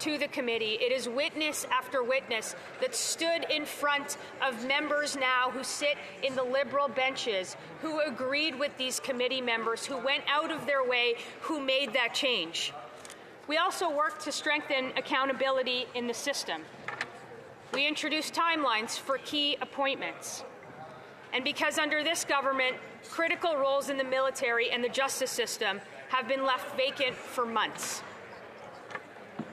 to the committee. It is witness after witness that stood in front of members now who sit in the Liberal benches, who agreed with these committee members, who went out of their way, who made that change. We also worked to strengthen accountability in the system. We introduced timelines for key appointments. And because under this government, critical roles in the military and the justice system have been left vacant for months.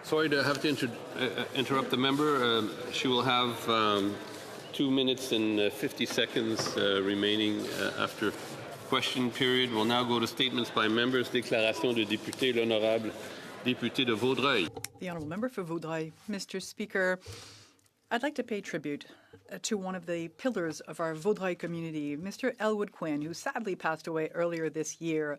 Sorry to have to interrupt the member. She will have 2 minutes and 50 seconds remaining after question period. We'll now go to statements by members. Déclaration de député, l'honorable député de Vaudreuil. The honourable member for Vaudreuil. Mr. Speaker, I'd like to pay tribute to one of the pillars of our Vaudreuil community, Mr. Elwood Quinn, who sadly passed away earlier this year.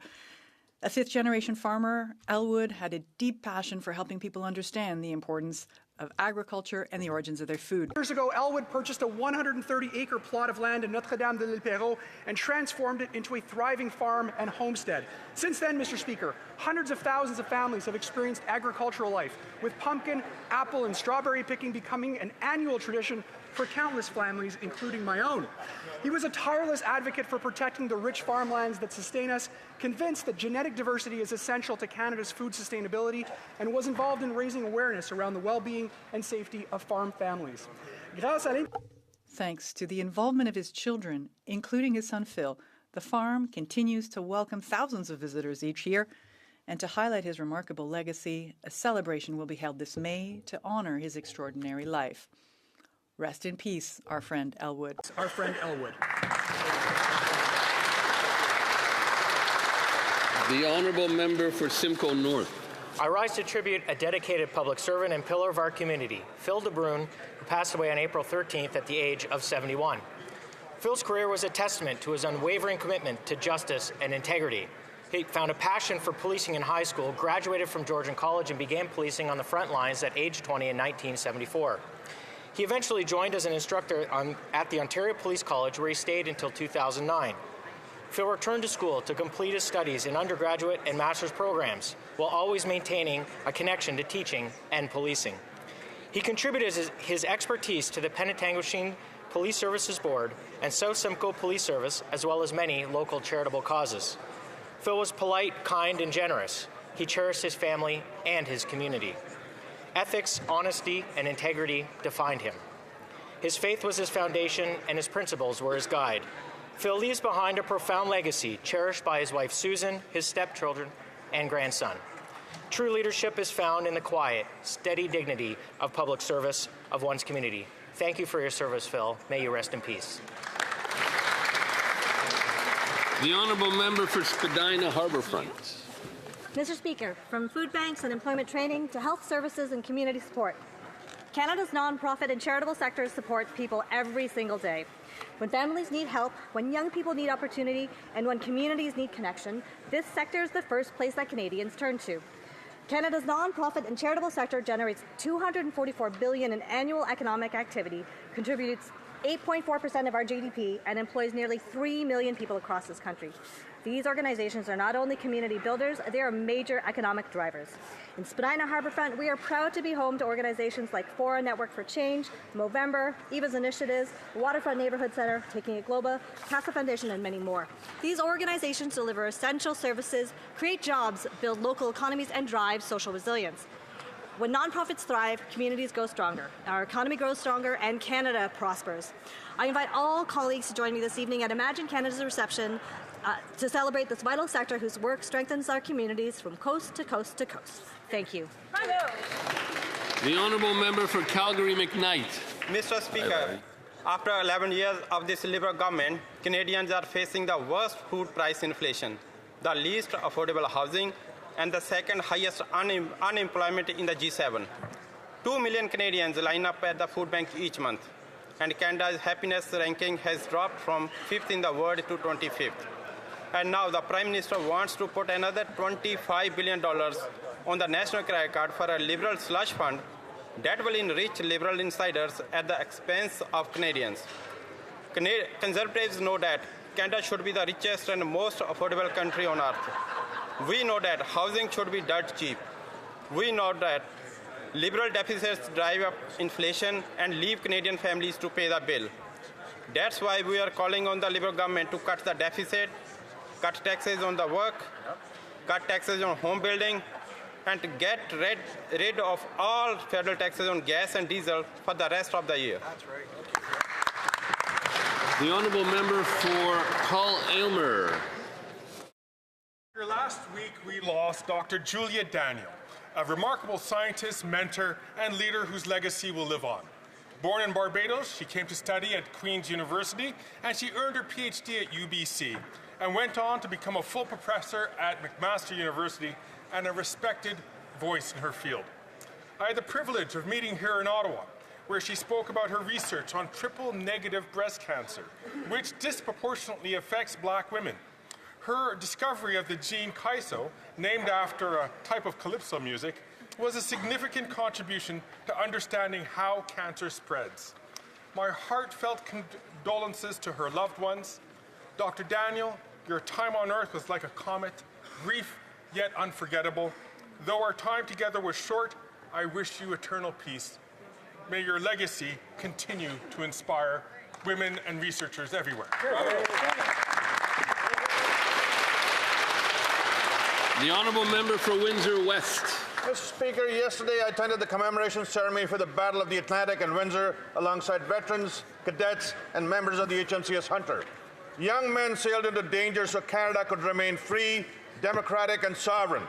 A fifth-generation farmer, Elwood had a deep passion for helping people understand the importance of agriculture and the origins of their food. Years ago, Elwood purchased a 130-acre plot of land in Notre-Dame-de-l'Île-Perrot and transformed it into a thriving farm and homestead. Since then, Mr. Speaker, hundreds of thousands of families have experienced agricultural life, with pumpkin, apple, and strawberry picking becoming an annual tradition for countless families, including my own. He was a tireless advocate for protecting the rich farmlands that sustain us, convinced that genetic diversity is essential to Canada's food sustainability, and was involved in raising awareness around the well-being and safety of farm families. Thanks to the involvement of his children, including his son Phil, the farm continues to welcome thousands of visitors each year. And to highlight his remarkable legacy, a celebration will be held this May to honor his extraordinary life. Rest in peace, our friend Elwood. Our friend Elwood. The honourable member for Simcoe North. I rise to tribute a dedicated public servant and pillar of our community, Phil DeBrune, who passed away on April 13th at the age of 71. Phil's career was a testament to his unwavering commitment to justice and integrity. He found a passion for policing in high school, graduated from Georgian College, and began policing on the front lines at age 20 in 1974. He eventually joined as an instructor at the Ontario Police College, where he stayed until 2009. Phil returned to school to complete his studies in undergraduate and master's programs, while always maintaining a connection to teaching and policing. He contributed his expertise to the Penetanguishene Police Services Board and South Simcoe Police Service, as well as many local charitable causes. Phil was polite, kind, and generous. He cherished his family and his community. Ethics, honesty, and integrity defined him. His faith was his foundation, and his principles were his guide. Phil leaves behind a profound legacy cherished by his wife Susan, his stepchildren, and grandson. True leadership is found in the quiet, steady dignity of public service of one's community. Thank you for your service, Phil. May you rest in peace. The honourable member for Spadina Harbourfront. Mr. Speaker, from food banks and employment training to health services and community support, Canada's nonprofit and charitable sectors support people every single day. When families need help, when young people need opportunity, and when communities need connection, this sector is the first place that Canadians turn to. Canada's nonprofit and charitable sector generates $244 billion in annual economic activity, contributes 8.4% of our GDP, and employs nearly 3 million people across this country. These organizations are not only community builders, they are major economic drivers. In Spadina Harbourfront, we are proud to be home to organizations like Fora Network for Change, Movember, Eva's Initiatives, Waterfront Neighbourhood Centre, Taking It Global, Casa Foundation, and many more. These organizations deliver essential services, create jobs, build local economies, and drive social resilience. When nonprofits thrive, communities go stronger, our economy grows stronger, and Canada prospers. I invite all colleagues to join me this evening at Imagine Canada's reception to celebrate this vital sector whose work strengthens our communities from coast to coast to coast. Thank you. The honourable member for Calgary-McKnight. Mr. Speaker, after 11 years of this Liberal government, Canadians are facing the worst food price inflation, the least affordable housing, and the second highest unemployment in the G7. 2 million Canadians line up at the food bank each month, and Canada's happiness ranking has dropped from 5th in the world to 25th. And now the Prime Minister wants to put another $25 billion on the National Credit Card for a Liberal slush fund that will enrich Liberal insiders at the expense of Canadians. Conservatives know that Canada should be the richest and most affordable country on earth. We know that housing should be dirt cheap. We know that Liberal deficits drive up inflation and leave Canadian families to pay the bill. That's why we are calling on the Liberal government to cut the deficit, cut taxes on the work, cut taxes on home building, and to get rid of all federal taxes on gas and diesel for the rest of the year. That's right. The honourable member for Hull Aylmer. Last week we lost Dr. Julia Daniel, a remarkable scientist, mentor, and leader whose legacy will live on. Born in Barbados, she came to study at Queen's University, and she earned her PhD at UBC, and went on to become a full professor at McMaster University and a respected voice in her field. I had the privilege of meeting her in Ottawa, where she spoke about her research on triple-negative breast cancer, which disproportionately affects Black women. Her discovery of the gene CAISO, named after a type of calypso music, was a significant contribution to understanding how cancer spreads. My heartfelt condolences to her loved ones. Dr. Daniel, your time on earth was like a comet, brief yet unforgettable. Though our time together was short, I wish you eternal peace. May your legacy continue to inspire women and researchers everywhere. The honourable member for Windsor West. Mr. Speaker, yesterday I attended the commemoration ceremony for the Battle of the Atlantic in Windsor alongside veterans, cadets, and members of the HMCS Hunter. Young men sailed into danger so Canada could remain free, democratic, and sovereign.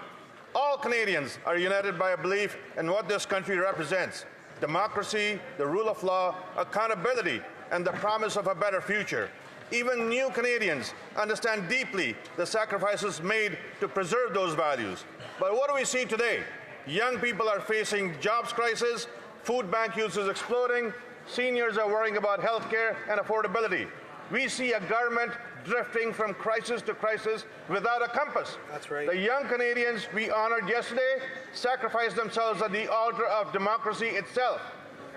All Canadians are united by a belief in what this country represents: democracy, the rule of law, accountability, and the promise of a better future. Even new Canadians understand deeply the sacrifices made to preserve those values. But what do we see today? Young people are facing jobs crisis, food bank use is exploding, seniors are worrying about health care and affordability. We see a government drifting from crisis to crisis without a compass. That's right. The young Canadians we honored yesterday sacrificed themselves at the altar of democracy itself.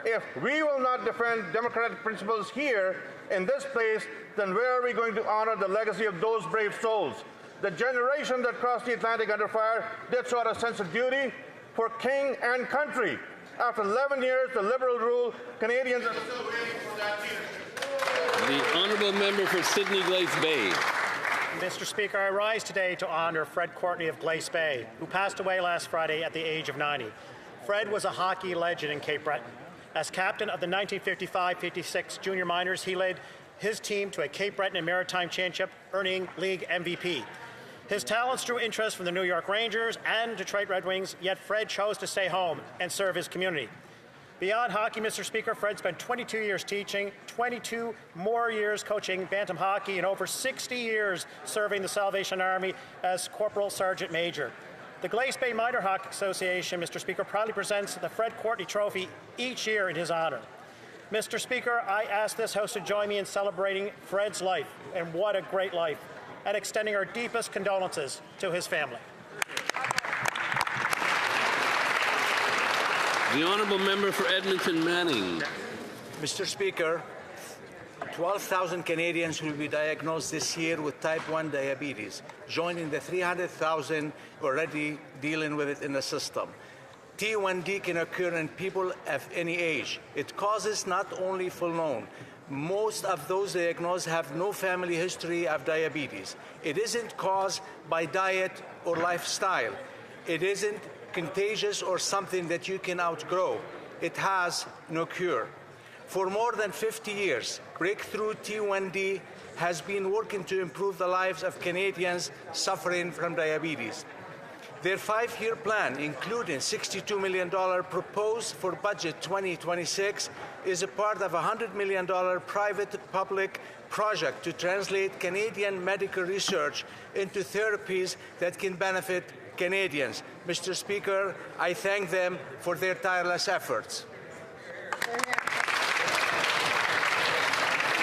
If we will not defend democratic principles here in this place, then where are we going to honor the legacy of those brave souls? The generation that crossed the Atlantic under fire did so out of a sense of duty for king and country. After 11 years of Liberal rule, Canadians are still waiting for that leadership. The honourable member for Sydney Glace Bay. Mr. Speaker, I rise today to honour Fred Courtney of Glace Bay, who passed away last Friday at the age of 90. Fred was a hockey legend in Cape Breton. As captain of the 1955-56 junior minors, he led his team to a Cape Breton and Maritime Championship, earning league MVP. His talents drew interest from the New York Rangers and Detroit Red Wings, yet Fred chose to stay home and serve his community. Beyond hockey, Mr. Speaker, Fred spent 22 years teaching, 22 more years coaching bantam hockey, and over 60 years serving the Salvation Army as Corporal Sergeant Major. The Glace Bay Minor Hockey Association, Mr. Speaker, proudly presents the Fred Courtney Trophy each year in his honor. Mr. Speaker, I ask this House to join me in celebrating Fred's life, and what a great life, and extending our deepest condolences to his family. The honourable member for Edmonton Manning. Mr. Speaker, 12,000 Canadians will be diagnosed this year with type 1 diabetes, joining the 300,000 already dealing with it in the system. T1D can occur in people of any age. It causes not only full known. Most of those diagnosed have no family history of diabetes. It isn't caused by diet or lifestyle. It isn't contagious or something that you can outgrow. It has no cure. For more than 50 years, Breakthrough T1D has been working to improve the lives of Canadians suffering from diabetes. Their 5-year plan, including $62 million proposed for budget 2026, is a part of a $100 million private-public project to translate Canadian medical research into therapies that can benefit Canadians. Mr. Speaker, I thank them for their tireless efforts.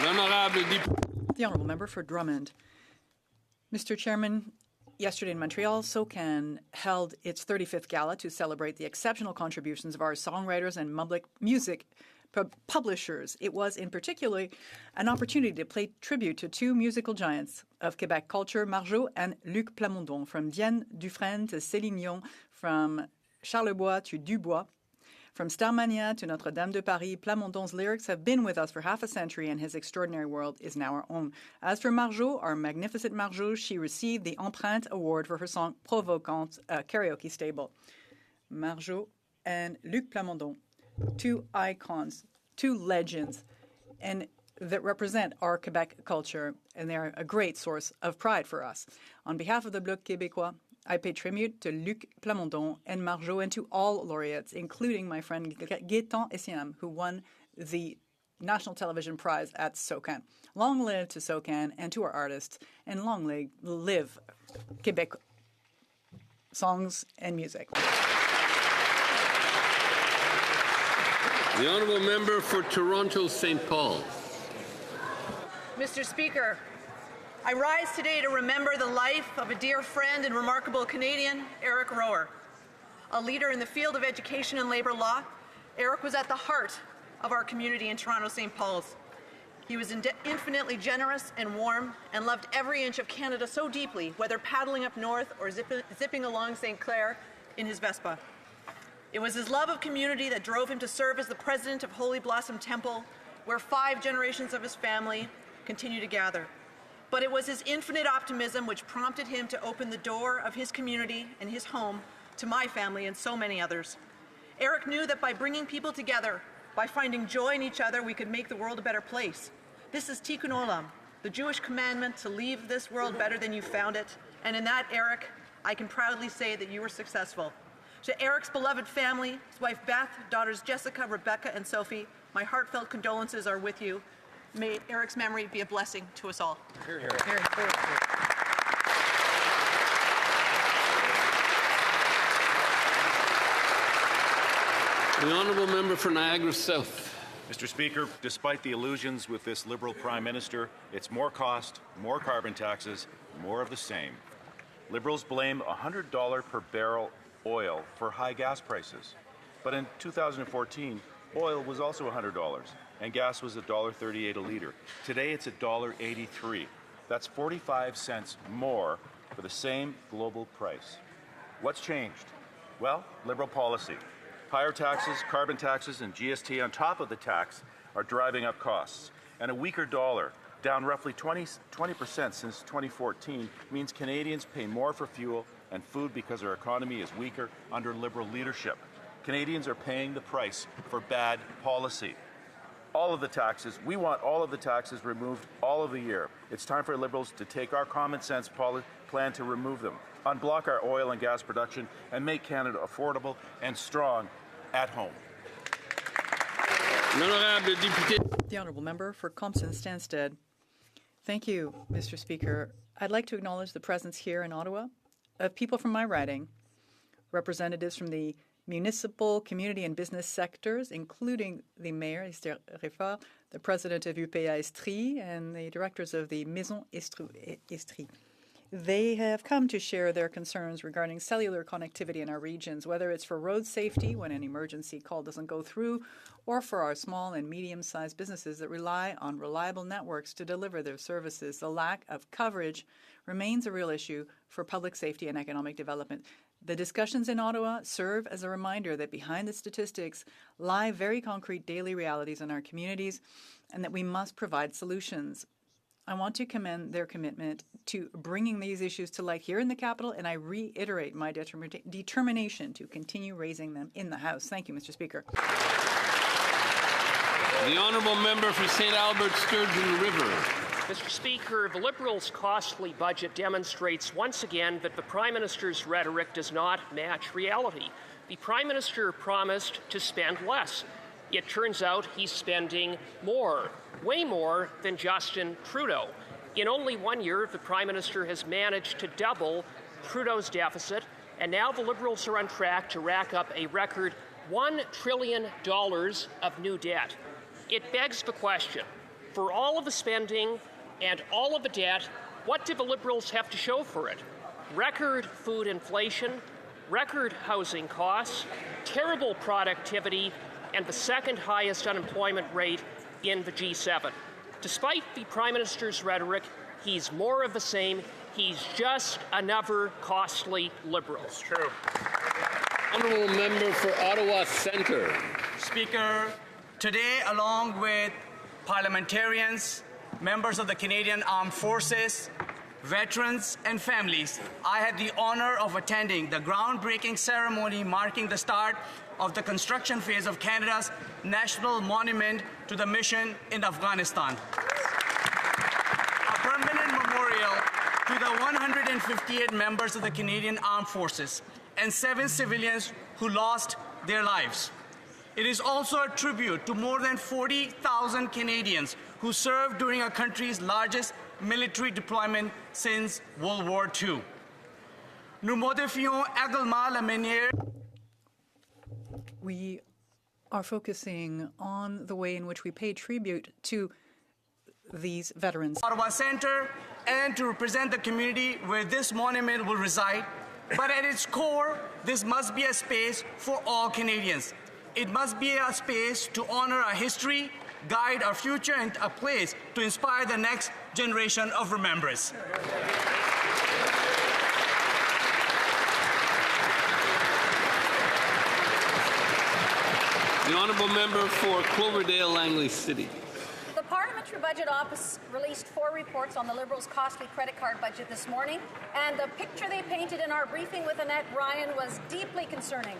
The honourable member for Drummond. Mr. Chairman, yesterday in Montreal, SOCAN held its 35th gala to celebrate the exceptional contributions of our songwriters and music publishers. It was, in particular, an opportunity to pay tribute to two musical giants of Quebec culture, Margeau and Luc Plamondon, from Diane Dufresne to Céline Dion, from Charlebois to Dubois. From Starmania to Notre Dame de Paris, Plamondon's lyrics have been with us for half a century, and his extraordinary world is now our own. As for Marjo, our magnificent Marjo, she received the Empreinte Award for her song Provocante, Karaoke Stable. Marjo and Luc Plamondon, two icons, two legends, and that represent our Quebec culture, and they are a great source of pride for us. On behalf of the Bloc Québécois, I pay tribute to Luc Plamondon and Marjo and to all laureates, including my friend Gaëtan Essiam, who won the National Television Prize at SOCAN. Long live to SOCAN and to our artists, and long live Quebec songs and music. The Honourable Member for Toronto St. Paul. Mr. Speaker, I rise today to remember the life of a dear friend and remarkable Canadian, Eric Rower. A leader in the field of education and labour law, Eric was at the heart of our community in Toronto St. Paul's. He was infinitely generous and warm and loved every inch of Canada so deeply, whether paddling up north or zipping along St. Clair in his Vespa. It was his love of community that drove him to serve as the president of Holy Blossom Temple, where 5 generations of his family continue to gather. But it was his infinite optimism which prompted him to open the door of his community and his home to my family and so many others. Eric knew that by bringing people together, by finding joy in each other, we could make the world a better place. This is Tikkun Olam, the Jewish commandment to leave this world better than you found it. And in that, Eric, I can proudly say that you were successful. To Eric's beloved family, his wife Beth, daughters Jessica, Rebecca, and Sophie, my heartfelt condolences are with you. May Eric's memory be a blessing to us all. Hear, hear. Hear, hear. The Honourable Member for Niagara South. Mr. Speaker, despite the illusions with this Liberal Prime Minister, it's more cost, more carbon taxes, more of the same. Liberals blame $100 per barrel oil for high gas prices. But in 2014, oil was also $100, and gas was $1.38 a litre. Today it's $1.83. That's 45 cents more for the same global price. What's changed? Well, Liberal policy. Higher taxes, carbon taxes, and GST on top of the tax are driving up costs. And a weaker dollar, down roughly 20% since 2014, means Canadians pay more for fuel and food because our economy is weaker under Liberal leadership. Canadians are paying the price for bad policy. All of the taxes, we want all of the taxes removed all of the year. It's time for Liberals to take our common sense plan to remove them, unblock our oil and gas production, and make Canada affordable and strong at home. The Honourable Member for Compton-Stanstead. Thank you, Mr. Speaker. I'd like to acknowledge the presence here in Ottawa of people from my riding, representatives from the municipal, community, and business sectors, including the Mayor, Esther Réfort, the President of UPA Estrie, and the directors of the Maison Estrie. They have come to share their concerns regarding cellular connectivity in our regions, whether it's for road safety when an emergency call doesn't go through, or for our small and medium-sized businesses that rely on reliable networks to deliver their services. The lack of coverage remains a real issue for public safety and economic development. The discussions in Ottawa serve as a reminder that behind the statistics lie very concrete daily realities in our communities and that we must provide solutions. I want to commend their commitment to bringing these issues to light here in the capital, and I reiterate my determination to continue raising them in the House. Thank you, Mr. Speaker. The Honourable Member for St. Albert, Sturgeon River. Mr. Speaker, the Liberals' costly budget demonstrates once again that the Prime Minister's rhetoric does not match reality. The Prime Minister promised to spend less. It turns out he's spending more, way more than Justin Trudeau. In only 1 year, the Prime Minister has managed to double Trudeau's deficit, and now the Liberals are on track to rack up a record $1 trillion of new debt. It begs the question, for all of the spending and all of the debt, what do the Liberals have to show for it? Record food inflation, record housing costs, terrible productivity, and the second highest unemployment rate in the G7. Despite the Prime Minister's rhetoric, he's more of the same. He's just another costly Liberal. It's true. Honourable member for Ottawa Centre. Speaker, today, along with parliamentarians, members of the Canadian Armed Forces, veterans and families, I had the honor of attending the groundbreaking ceremony marking the start of the construction phase of Canada's National Monument to the Mission in Afghanistan. A permanent memorial to the 158 members of the Canadian Armed Forces and 7 civilians who lost their lives. It is also a tribute to more than 40,000 Canadians who served during our country's largest military deployment since World War II. Nous modifions également la manière. We are focusing on the way in which we pay tribute to these veterans. Ottawa Centre, and to represent the community where this monument will reside. But at its core, this must be a space for all Canadians. It must be a space to honor our history, guide our future, and a place to inspire the next generation of remembrance. The honourable member for Cloverdale Langley City. The Parliamentary Budget Office released 4 reports on the Liberals' costly credit card budget this morning, and the picture they painted in our briefing with Annette Ryan was deeply concerning.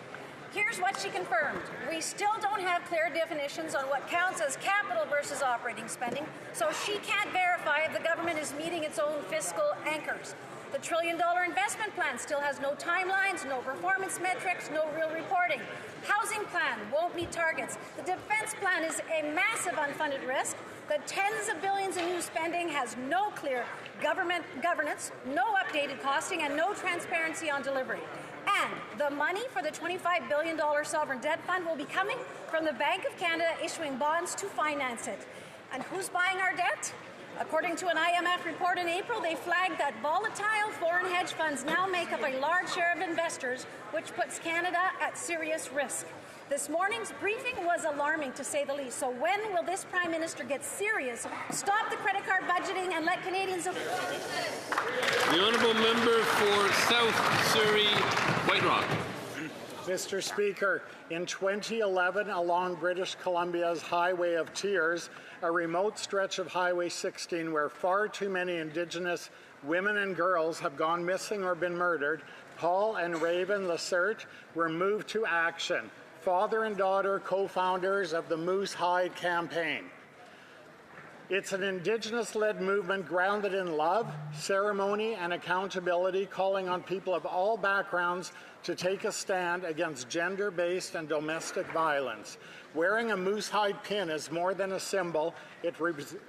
Here's what she confirmed. We still don't have clear definitions on what counts as capital versus operating spending, so she can't verify if the government is meeting its own fiscal anchors. The $1 trillion investment plan still has no timelines, no performance metrics, no real reporting. Housing plan won't meet targets. The defense plan is a massive unfunded risk. The tens of billions in new spending has no clear government governance, no updated costing, and no transparency on delivery. And the money for the $25 billion sovereign debt fund will be coming from the Bank of Canada issuing bonds to finance it. And who's buying our debt? According to an IMF report in April, they flagged that volatile foreign hedge funds now make up a large share of investors, which puts Canada at serious risk. This morning's briefing was alarming, to say the least. So when will this Prime Minister get serious, stop the credit card budgeting, and let Canadians... The honourable member for South Surrey, White Rock. Mr. Speaker, in 2011, along British Columbia's Highway of Tears, a remote stretch of Highway 16 where far too many Indigenous women and girls have gone missing or been murdered, Paul and Raven Lacerte were moved to action, father and daughter co-founders of the Moose Hide campaign. It's an Indigenous-led movement grounded in love, ceremony, and accountability, calling on people of all backgrounds to take a stand against gender-based and domestic violence. Wearing a moose hide pin is more than a symbol. It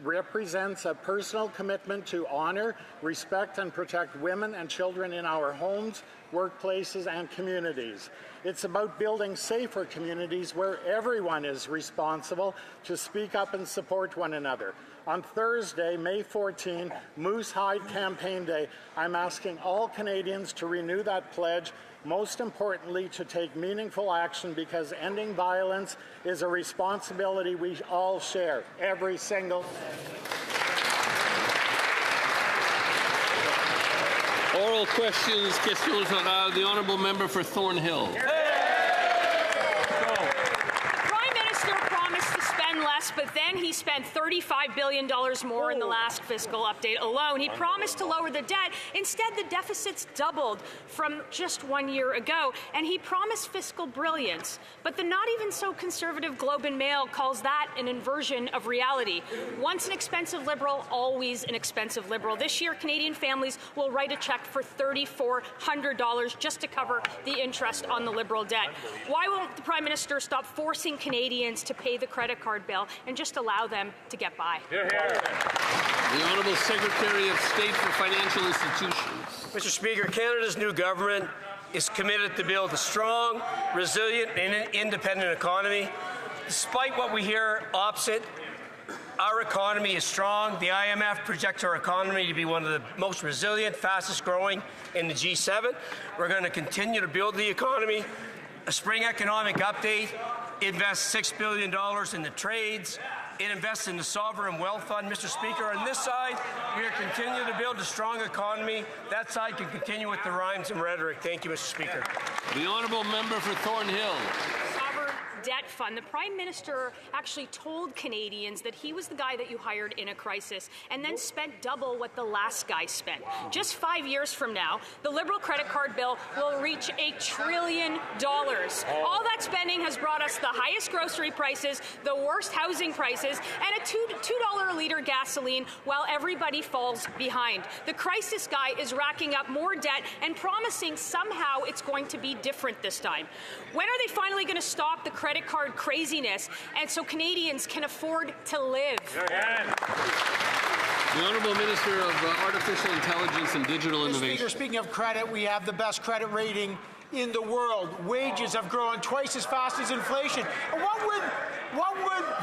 represents a personal commitment to honor, respect, and protect women and children in our homes, workplaces, and communities. It's about building safer communities where everyone is responsible to speak up and support one another. On Thursday, May 14, Moose Hide Campaign Day, I'm asking all Canadians to renew that pledge, most importantly to take meaningful action, because ending violence is a responsibility we all share, every single Oral questions, questions orales. The honourable member for Thornhill. But then he spent $35 billion more in the last fiscal update alone. He promised to lower the debt. Instead, the deficit's doubled from just 1 year ago. And he promised fiscal brilliance. But the not even so conservative Globe and Mail calls that an inversion of reality. Once an expensive Liberal, always an expensive Liberal. This year, Canadian families will write a check for $3,400 just to cover the interest on the Liberal debt. Why won't the Prime Minister stop forcing Canadians to pay the credit card bill and just allow them to get by? Hear, hear. The Honourable Secretary of State for Financial Institutions. Mr. Speaker, Canada's new government is committed to build a strong, resilient and independent economy. Despite what we hear opposite, our economy is strong. The IMF projects our economy to be one of the most resilient, fastest growing in the G7. We're going to continue to build the economy. A spring economic update invests $6 billion in the trades, It invests in the Sovereign Wealth Fund, Mr. Speaker. On this side, we are continuing to build a strong economy. That side can continue with the rhymes and rhetoric. Thank you, Mr. Speaker. The honourable member for Thornhill. Sovereign debt fund. The Prime Minister actually told Canadians that he was the guy that you hired in a crisis and then spent double what the last guy spent. Just 5 years from now, the Liberal credit card bill will reach $1 trillion. All that spending has brought us the highest grocery prices, the worst housing prices, and a $2 a litre gasoline while everybody falls behind. The crisis guy is racking up more debt and promising somehow it's going to be different this time. When are they finally going to stop the credit card craziness and so Canadians can afford to live? The Honourable Minister of Artificial Intelligence and Digital Innovation. Speaking of credit, we have the best credit rating in the world. Wages have grown twice as fast as inflation. What would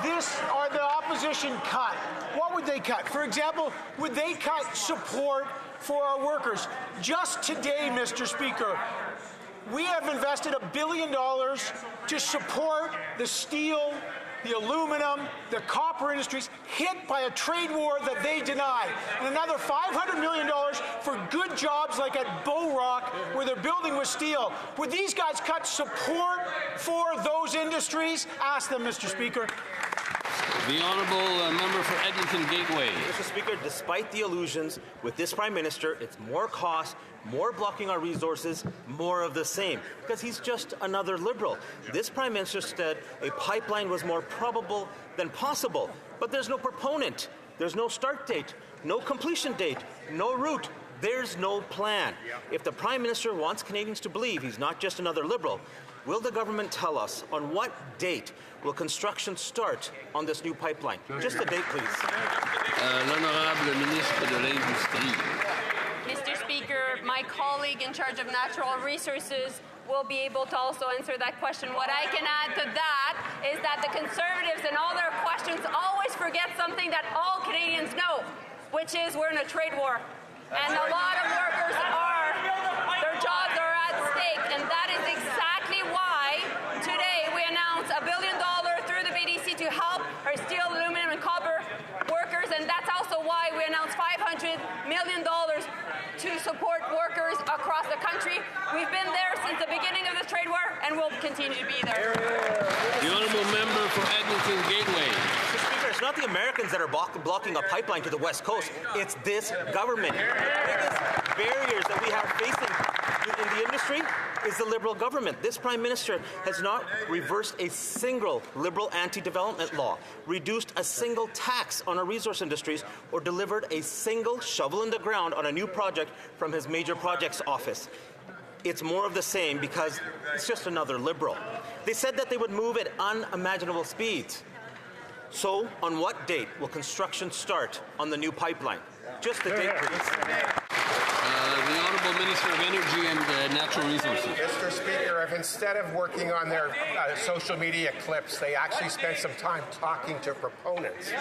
this or the opposition cut? What would they cut? For example, would they cut support for our workers? Just today, Mr. Speaker, we have invested $1 billion to support the steel, the aluminum, the copper industries hit by a trade war that they deny. And another $500 million for good jobs like at Bow Rock where they're building with steel. Would these guys cut support for those industries? Ask them, Mr. Speaker. The Honourable Member for Edmonton Gateway. Mr. Speaker, despite the illusions, with this Prime Minister, it's more cost, more blocking our resources, more of the same, because he's just another Liberal. This Prime Minister said a pipeline was more probable than possible, but there's no proponent, there's no start date, no completion date, no route. There's no plan. If the Prime Minister wants Canadians to believe he's not just another Liberal, will the government tell us on what date will construction start on this new pipeline? Just a date, please. L'Honorable Ministre de l'Industrie. Mr. Speaker, my colleague in charge of natural resources will be able to also answer that question. What I can add to that is that the Conservatives in all their questions always forget something that all Canadians know, which is we're in a trade war. And a lot of workers their jobs are at stake, and that is exactly why today we announced $1 billion through the BDC to help our steel, aluminum, and copper workers, and that's also why we announced $500 million to support workers across the country. We've been there since the beginning of the trade war, and we'll continue to be there. The Honourable Member for Edmonton Gateway. It's not the Americans that are blocking a pipeline to the West Coast. It's this government. The biggest barriers that we have facing in the industry is the Liberal government. This Prime Minister has not reversed a single Liberal anti-development law, reduced a single tax on our resource industries, or delivered a single shovel in the ground on a new project from his major projects office. It's more of the same because it's just another Liberal. They said that they would move at unimaginable speeds. So, on what date will construction start on the new pipeline? Just the date, please. The Honourable Minister of Energy and Natural Resources. Mr. Speaker, if instead of working on their social media clips, they actually spent some time talking to proponents,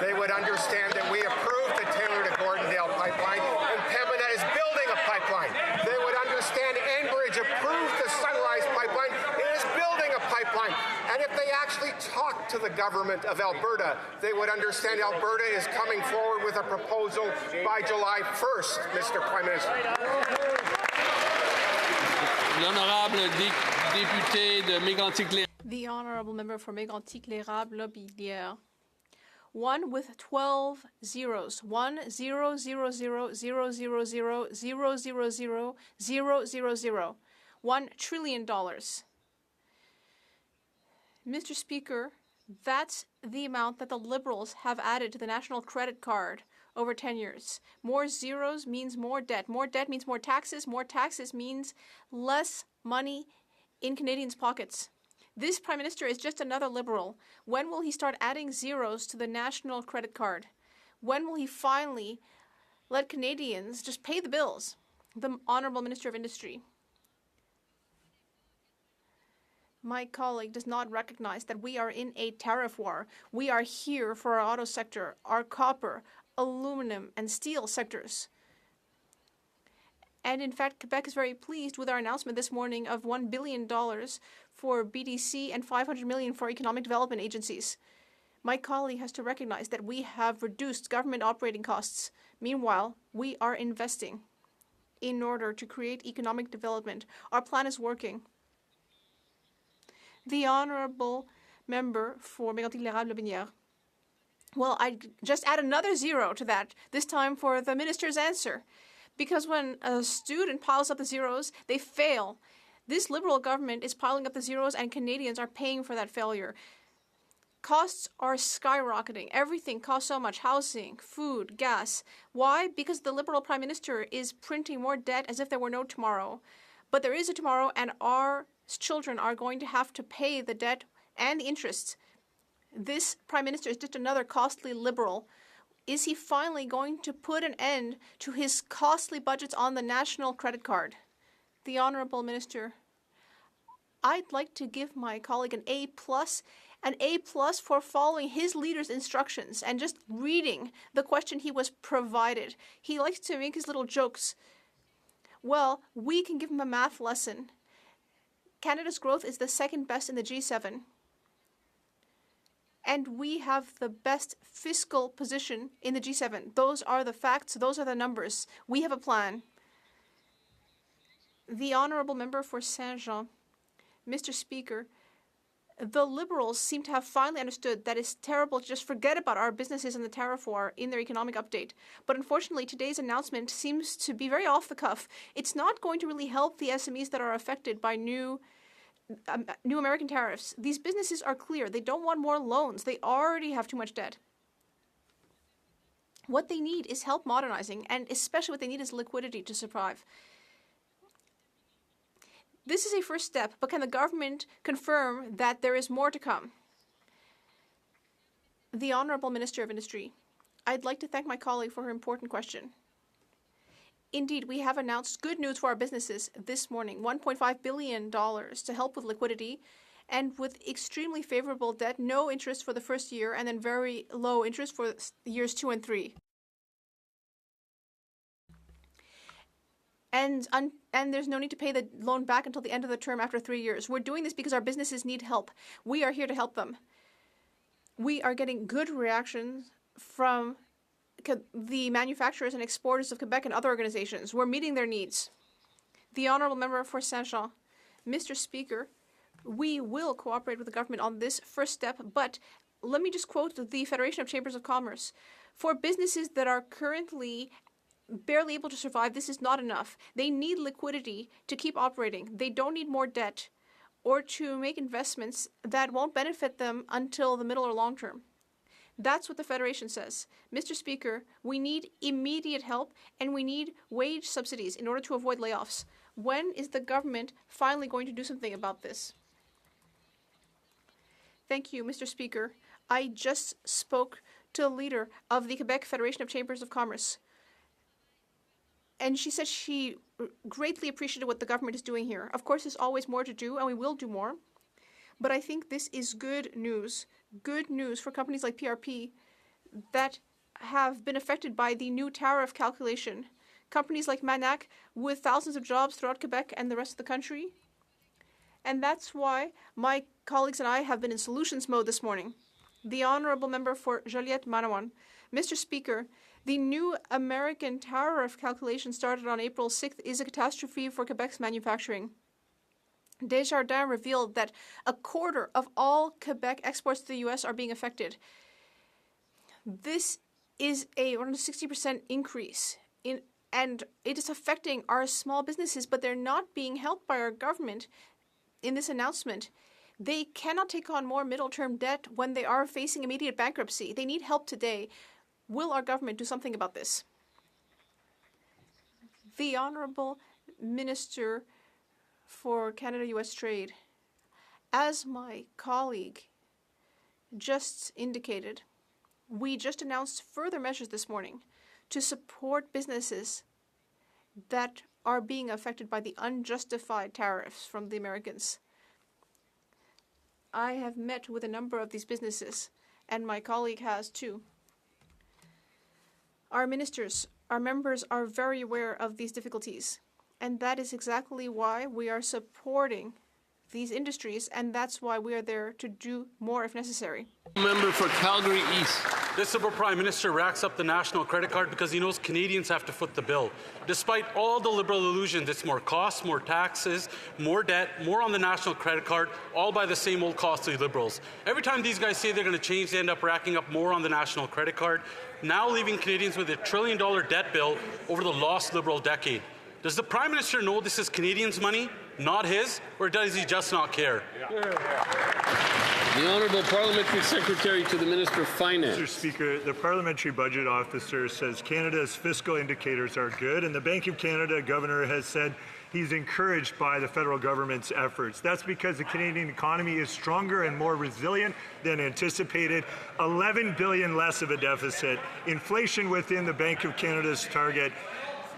they would understand that we approved the Taylor to Gordondale pipeline and Pembina is building a pipeline. They would understand Enbridge approved the Sunrise pipeline. It is building a pipeline. And if they actually talked to the government of Alberta, they would understand Alberta is coming forward with a proposal by July 1st, Mr. Prime Minister. L'honorable député de Mégantic-Lérable. The honourable member for Mégantic-Lérable, Lobinière. 1 with 12 zeros. 1 0 0 0 0 0 0 0 0 0 0 0 0. $1 trillion. Mr. Speaker, that's the amount that the Liberals have added to the national credit card over 10 years. More zeros means more debt. More debt means more taxes. More taxes means less money in Canadians' pockets. This Prime Minister is just another Liberal. When will he start adding zeros to the national credit card? When will he finally let Canadians just pay the bills? The Honourable Minister of Industry. My colleague does not recognize that we are in a tariff war. We are here for our auto sector, our copper, aluminum, and steel sectors. And in fact, Quebec is very pleased with our announcement this morning of $1 billion for BDC and $500 million for economic development agencies. My colleague has to recognize that we have reduced government operating costs. Meanwhile, we are investing in order to create economic development. Our plan is working. The honourable member for Mégantic-l'Érable-Binière. Well, I just add another zero to that, this time for the minister's answer. Because when a student piles up the zeros, they fail. This Liberal government is piling up the zeros and Canadians are paying for that failure. Costs are skyrocketing. Everything costs so much. Housing, food, gas. Why? Because the Liberal Prime Minister is printing more debt as if there were no tomorrow. But there is a tomorrow, and our children are going to have to pay the debt and the interest. This Prime Minister is just another costly Liberal. Is he finally going to put an end to his costly budgets on the national credit card? The Honourable Minister, I'd like to give my colleague an A+, for following his leader's instructions and just reading the question he was provided. He likes to make his little jokes. Well, we can give him a math lesson. Canada's growth is the second best in the G7. And we have the best fiscal position in the G7. Those are the facts. Those are the numbers. We have a plan. The Honourable Member for Saint-Jean. Mr. Speaker, the Liberals seem to have finally understood that it's terrible to just forget about our businesses and the tariff war in their economic update. But unfortunately, today's announcement seems to be very off the cuff. It's not going to really help the SMEs that are affected by new American tariffs. These businesses are clear. They don't want more loans. They already have too much debt. What they need is help modernizing, and especially what they need is liquidity to survive. This is a first step, but can the government confirm that there is more to come? The Honourable Minister of Industry, I'd like to thank my colleague for her important question. Indeed, we have announced good news for our businesses this morning, $1.5 billion to help with liquidity and with extremely favorable debt, no interest for the first year, and then very low interest for years 2 and 3. And there's no need to pay the loan back until the end of the term after 3 years. We're doing this because our businesses need help. We are here to help them. We are getting good reactions from the manufacturers and exporters of Quebec and other organizations. We're meeting their needs. The Honourable Member for Saint-Jean. Mr. Speaker, we will cooperate with the government on this first step, but let me just quote the Federation of Chambers of Commerce. For businesses that are currently barely able to survive, this is not enough. They need liquidity to keep operating. They don't need more debt or to make investments that won't benefit them until the middle or long term. That's what the Federation says. Mr. Speaker, we need immediate help and we need wage subsidies in order to avoid layoffs. When is the government finally going to do something about this? Thank you, Mr. Speaker. I just spoke to the leader of the Quebec Federation of Chambers of Commerce. And she said she greatly appreciated what the government is doing here. Of course, there's always more to do, and we will do more. But I think this is good news for companies like PRP that have been affected by the new tariff calculation. Companies like Manac with thousands of jobs throughout Quebec and the rest of the country. And that's why my colleagues and I have been in solutions mode this morning. The Honourable Member for Joliette-Manawan. Mr. Speaker, the new American tariff calculation started on April 6th is a catastrophe for Quebec's manufacturing. Desjardins revealed that a quarter of all Quebec exports to the U.S. are being affected. This is around a 60% increase, and it is affecting our small businesses, but they're not being helped by our government in this announcement. They cannot take on more middle-term debt when they are facing immediate bankruptcy. They need help today. Will our government do something about this? The Honourable Minister for Canada-US Trade. As my colleague just indicated, we just announced further measures this morning to support businesses that are being affected by the unjustified tariffs from the Americans. I have met with a number of these businesses, and my colleague has too. Our ministers, our members are very aware of these difficulties, and that is exactly why we are supporting these industries, and that's why we are there to do more if necessary. Member for Calgary East. This Liberal Prime Minister racks up the national credit card because he knows Canadians have to foot the bill. Despite all the Liberal illusions, it's more costs, more taxes, more debt, more on the national credit card, all by the same old costly Liberals. Every time these guys say they're going to change, they end up racking up more on the national credit card, now leaving Canadians with $1 trillion debt bill over the lost Liberal decade. Does the Prime Minister know this is Canadians' money, not his, or does he just not care? The Honourable Parliamentary Secretary to the Minister of Finance. Mr. Speaker, the Parliamentary Budget Officer says Canada's fiscal indicators are good, and the Bank of Canada Governor has said he's encouraged by the federal government's efforts. That's because the Canadian economy is stronger and more resilient than anticipated, 11 billion less of a deficit, inflation within the Bank of Canada's target,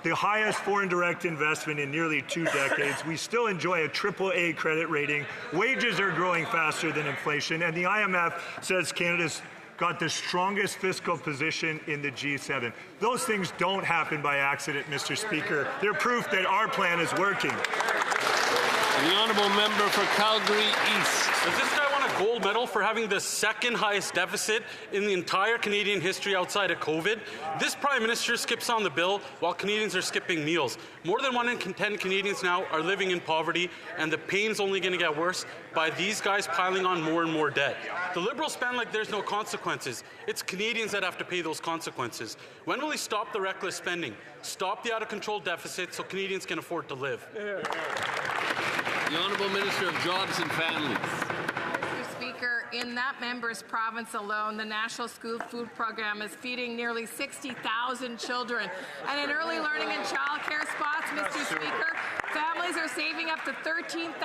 the highest foreign direct investment in nearly 2 decades. We still enjoy a AAA credit rating. Wages are growing faster than inflation, and the IMF says Canada's got the strongest fiscal position in the G7. Those things don't happen by accident, Mr. Speaker. They're proof that our plan is working. And the Honourable Member for Calgary East. Does this guy want a gold medal for having the second highest deficit in the entire Canadian history outside of COVID? This Prime Minister skips on the bill while Canadians are skipping meals. More than 1 in 10 Canadians now are living in poverty, and the pain's only going to get worse by these guys piling on more and more debt. The Liberals spend like there's no consequences. It's Canadians that have to pay those consequences. When will he stop the reckless spending? Stop the out-of-control deficit so Canadians can afford to live. The Honourable Minister of Jobs and Families. Mr. Speaker, in that member's province alone, the National School Food Program is feeding nearly 60,000 children. And in early learning and childcare spots, Mr. Speaker, families are saving up to $13,700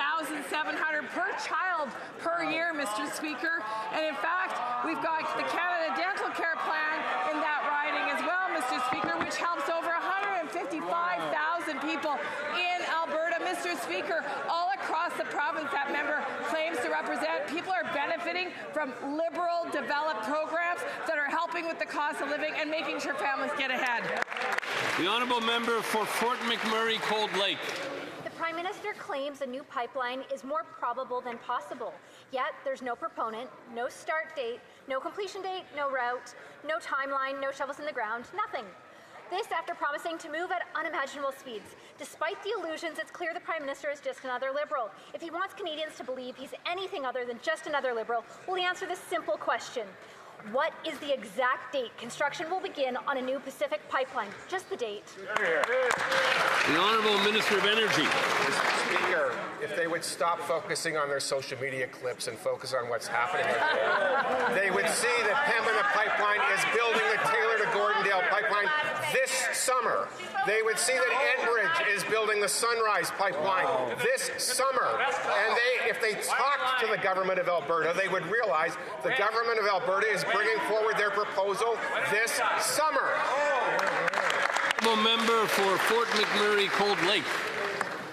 per child per year, Mr. Speaker. And in fact, we've got the Canada Dental Care Plan in that riding as well, Mr. Speaker, which helps over 155,000 people in Alberta. Mr. Speaker, all across the province that member claims to represent, people are benefiting from Liberal developed programs that are helping with the cost of living and making sure families get ahead. The Honourable Member for Fort McMurray Cold Lake. The Prime Minister claims a new pipeline is more probable than possible. Yet there's no proponent, no start date, no completion date, no route, no timeline, no shovels in the ground, nothing. This after promising to move at unimaginable speeds. Despite the illusions, it's clear the Prime Minister is just another Liberal. If he wants Canadians to believe he's anything other than just another Liberal, will he answer this simple question? What is the exact date construction will begin on a new Pacific pipeline? Just the date. The Honourable Minister of Energy. Mr. Speaker, if they would stop focusing on their social media clips and focus on what's happening out there, they would see that Pembina Pipeline is building the Taylor to Gordondale pipeline this summer. They would see that Enbridge is building the Sunrise Pipeline this summer. And if they talked to the government of Alberta, they would realize the government of Alberta is bringing forward their proposal this summer. Member for Fort McMurray Cold Lake.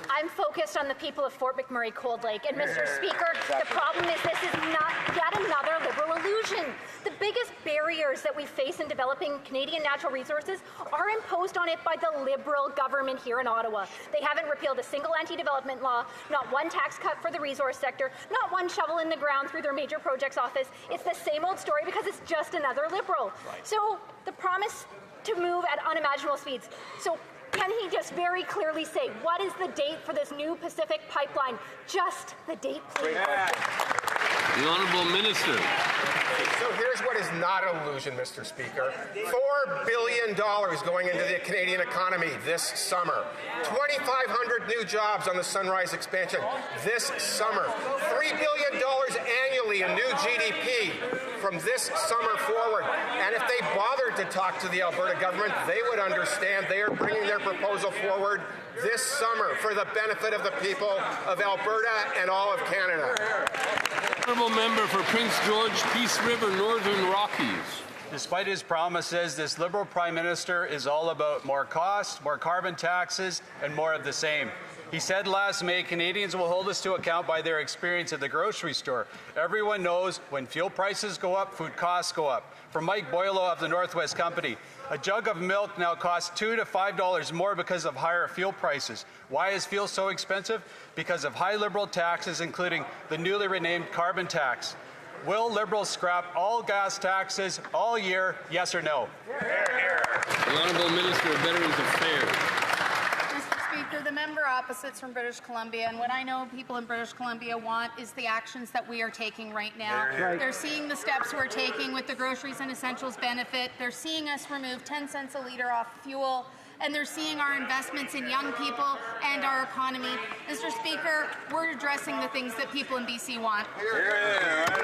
I'm focused on the people of Fort McMurray Cold Lake. And Mr. Speaker, the problem is this is not yet another Liberal illusion. The biggest barriers that we face in developing Canadian natural resources are imposed on it by the Liberal government here in Ottawa. They haven't repealed a single anti-development law, not one tax cut for the resource sector, not one shovel in the ground through their major projects office. It's the same old story because it's just another Liberal. So the promise to move at unimaginable speeds. So can he just very clearly say, what is the date for this new Pacific pipeline? Just the date, please. The Honourable Minister. So here's what is not an illusion, Mr. Speaker. $4 billion going into the Canadian economy this summer. 2,500 new jobs on the Sunrise expansion this summer. $3 billion annually in new GDP from this summer forward. And if they bothered to talk to the Alberta government, they would understand they are bringing their proposal forward this summer for the benefit of the people of Alberta and all of Canada. Honourable Member for Prince George, Peace River, Northern Rockies. Despite his promises, this Liberal Prime Minister is all about more costs, more carbon taxes, and more of the same. He said last May, Canadians will hold us to account by their experience at the grocery store. Everyone knows when fuel prices go up, food costs go up. From Mike Boylo of the Northwest Company, a jug of milk now costs $2 to $5 more because of higher fuel prices. Why is fuel so expensive? Because of high Liberal taxes, including the newly renamed carbon tax. Will Liberals scrap all gas taxes all year, yes or no? The Honourable Minister of Veterans Affairs. Mr. Speaker, the member opposite's from British Columbia, and what I know people in British Columbia want is the actions that we are taking right now. Right. They're seeing the steps we're taking with the groceries and essentials benefit. They're seeing us remove 10 cents a litre off fuel, and they're seeing our investments in young people and our economy. Mr. Speaker, we're addressing the things that people in BC want.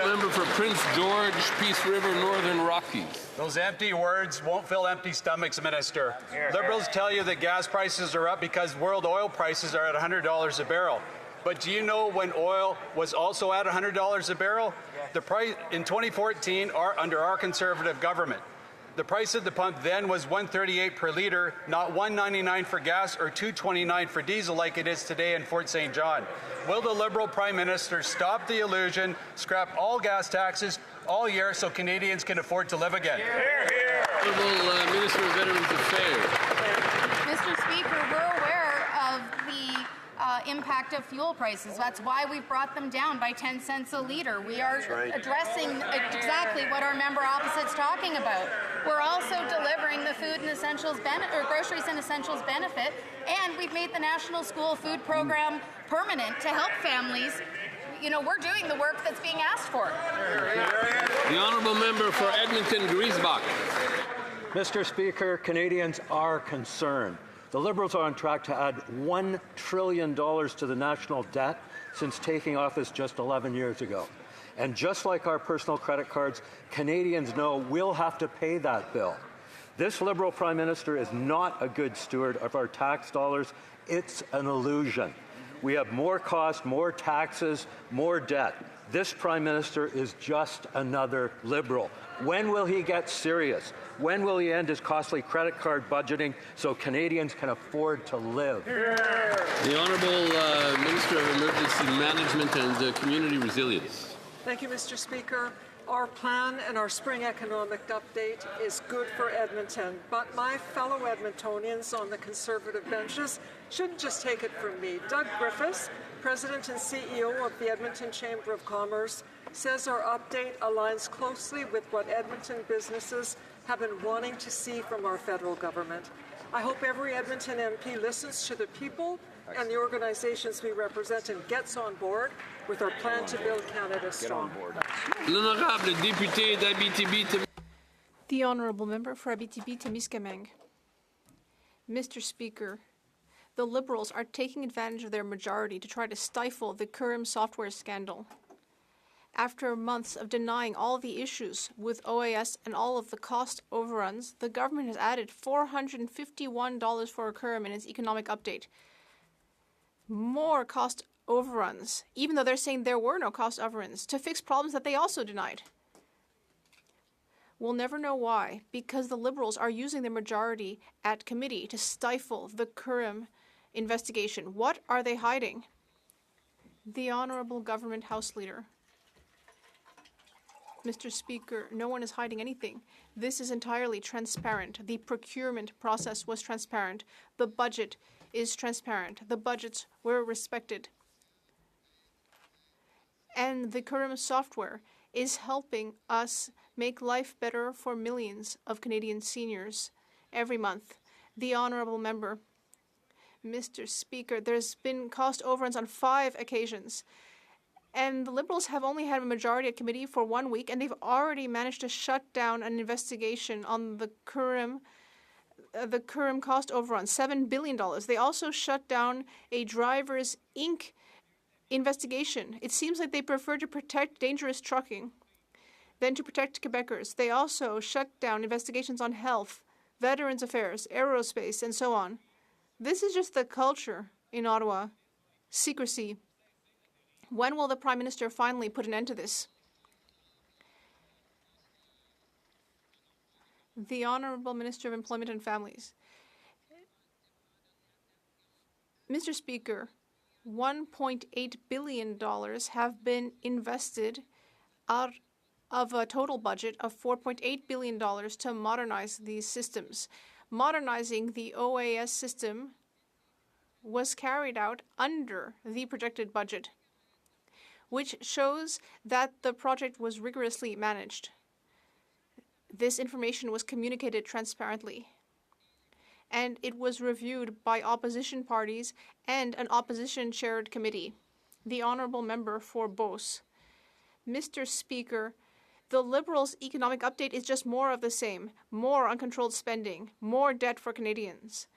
Member for Prince George, Peace River, Northern Rockies. Those empty words won't fill empty stomachs, Minister. Liberals tell you that gas prices are up because world oil prices are at $100 a barrel. But do you know when oil was also at $100 a barrel? The price in 2014, under our Conservative government. The price at the pump then was $1.38 per litre, not $1.99 for gas or $2.29 for diesel like it is today in Fort St. John. Will the Liberal Prime Minister stop the illusion, scrap all gas taxes all year so Canadians can afford to live again? Honourable Minister of Veterans Affairs. Mr. Speaker, we're aware of the impact of fuel prices. That's why we've brought them down by 10 cents a litre. We are addressing exactly what our member opposite's talking about. We're also delivering the food and essentials or groceries and essentials benefit, and we've made the National School Food Program permanent to help families. You know, we're doing the work that's being asked for. The Honourable Member for Edmonton-Griesbach. Mr. Speaker, Canadians are concerned. The Liberals are on track to add $1 trillion to the national debt since taking office just 11 years ago. And just like our personal credit cards, Canadians know we'll have to pay that bill. This Liberal Prime Minister is not a good steward of our tax dollars. It's an illusion. We have more cost, more taxes, more debt. This Prime Minister is just another Liberal. When will he get serious? When will he end his costly credit card budgeting so Canadians can afford to live? The Honourable Minister of Emergency Management and Community Resilience. Thank you, Mr. Speaker. Our plan and our spring economic update is good for Edmonton, but my fellow Edmontonians on the Conservative benches shouldn't just take it from me. Doug Griffiths, President and CEO of the Edmonton Chamber of Commerce, says our update aligns closely with what Edmonton businesses have been wanting to see from our federal government. I hope every Edmonton MP listens to the people and the organizations we represent and gets on board with our plan to build Canada strong. L'honorable député d'Abitibi. The Honourable Member for Abitibi-Témiscamingue. Mr. Speaker, the Liberals are taking advantage of their majority to try to stifle the Currim software scandal. After months of denying all the issues with OAS and all of the cost overruns, the government has added $451 for Currim in its economic update. More cost overruns, even though they're saying there were no cost overruns, to fix problems that they also denied. We'll never know why, because the Liberals are using their majority at committee to stifle the Currim investigation. What are they hiding? The Honourable Government House Leader. Mr. Speaker, no one is hiding anything. This is entirely transparent. The procurement process was transparent. The budget is transparent. The budgets were respected. And the Currim software is helping us make life better for millions of Canadian seniors every month. The Honourable Member. Mr. Speaker, there's been cost overruns on 5 occasions. And the Liberals have only had a majority at committee for 1 week, and they've already managed to shut down an investigation on the Currim cost overrun, $7 billion. They also shut down a Drivers Inc. investigation. It seems like they prefer to protect dangerous trucking than to protect Quebecers. They also shut down investigations on health, Veterans Affairs, aerospace, and so on. This is just the culture in Ottawa. Secrecy. When will the Prime Minister finally put an end to this? The Honourable Minister of Employment and Families. Mr. Speaker, $1.8 billion have been invested out of a total budget of $4.8 billion to modernize these systems. Modernizing the OAS system was carried out under the projected budget, which shows that the project was rigorously managed. This information was communicated transparently, and it was reviewed by opposition parties and an opposition-chaired committee. The honourable member for Beauce. Mr. Speaker, the Liberals' economic update is just more of the same. More uncontrolled spending, more debt for Canadians.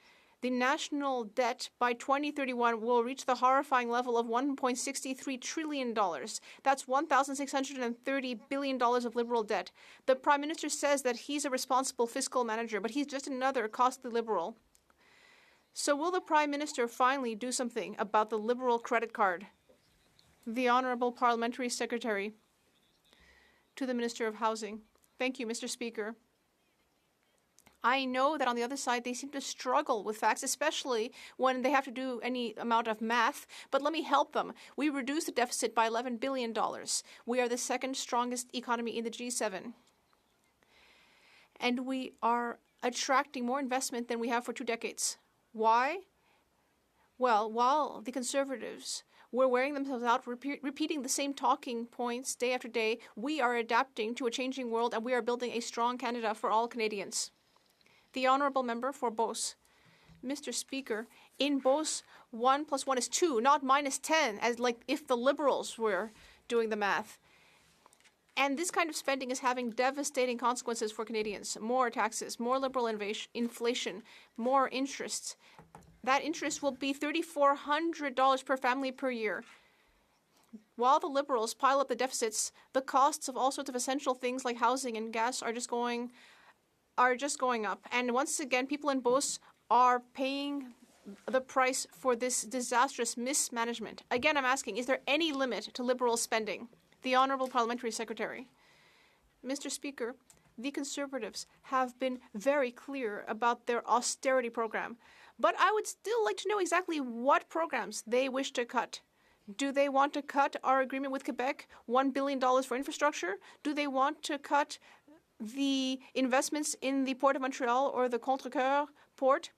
The national debt by 2031 will reach the horrifying level of $1.63 trillion. That's $1,630 billion of Liberal debt. The Prime Minister says that he's a responsible fiscal manager, but he's just another costly Liberal. So will the Prime Minister finally do something about the Liberal credit card? The Honourable Parliamentary Secretary. To the Minister of Housing. Thank you, Mr. Speaker. I know that on the other side, they seem to struggle with facts, especially when they have to do any amount of math. But let me help them. We reduced the deficit by $11 billion. We are the second strongest economy in the G7. And we are attracting more investment than we have for 2 decades. Why? Well, while the Conservatives were wearing themselves out, repeating the same talking points day after day, we are adapting to a changing world, and we are building a strong Canada for all Canadians. The honourable member for Beauce. Mr. Speaker, in Beauce, 1 + 1 is 2, not -10, as like if the Liberals were doing the math. And this kind of spending is having devastating consequences for Canadians. More taxes, more Liberal inflation, more interest. That interest will be $3,400 per family per year. While the Liberals pile up the deficits, the costs of all sorts of essential things like housing and gas are just going up. And once again, people in Beauce are paying the price for this disastrous mismanagement. Again, I'm asking, is there any limit to Liberal spending? The Honourable Parliamentary Secretary. Mr. Speaker, the Conservatives have been very clear about their austerity program. But I would still like to know exactly what programs they wish to cut. Do they want to cut our agreement with Quebec, $1 billion for infrastructure? Do they want to cut the investments in the Port of Montreal or the Contrecoeur port?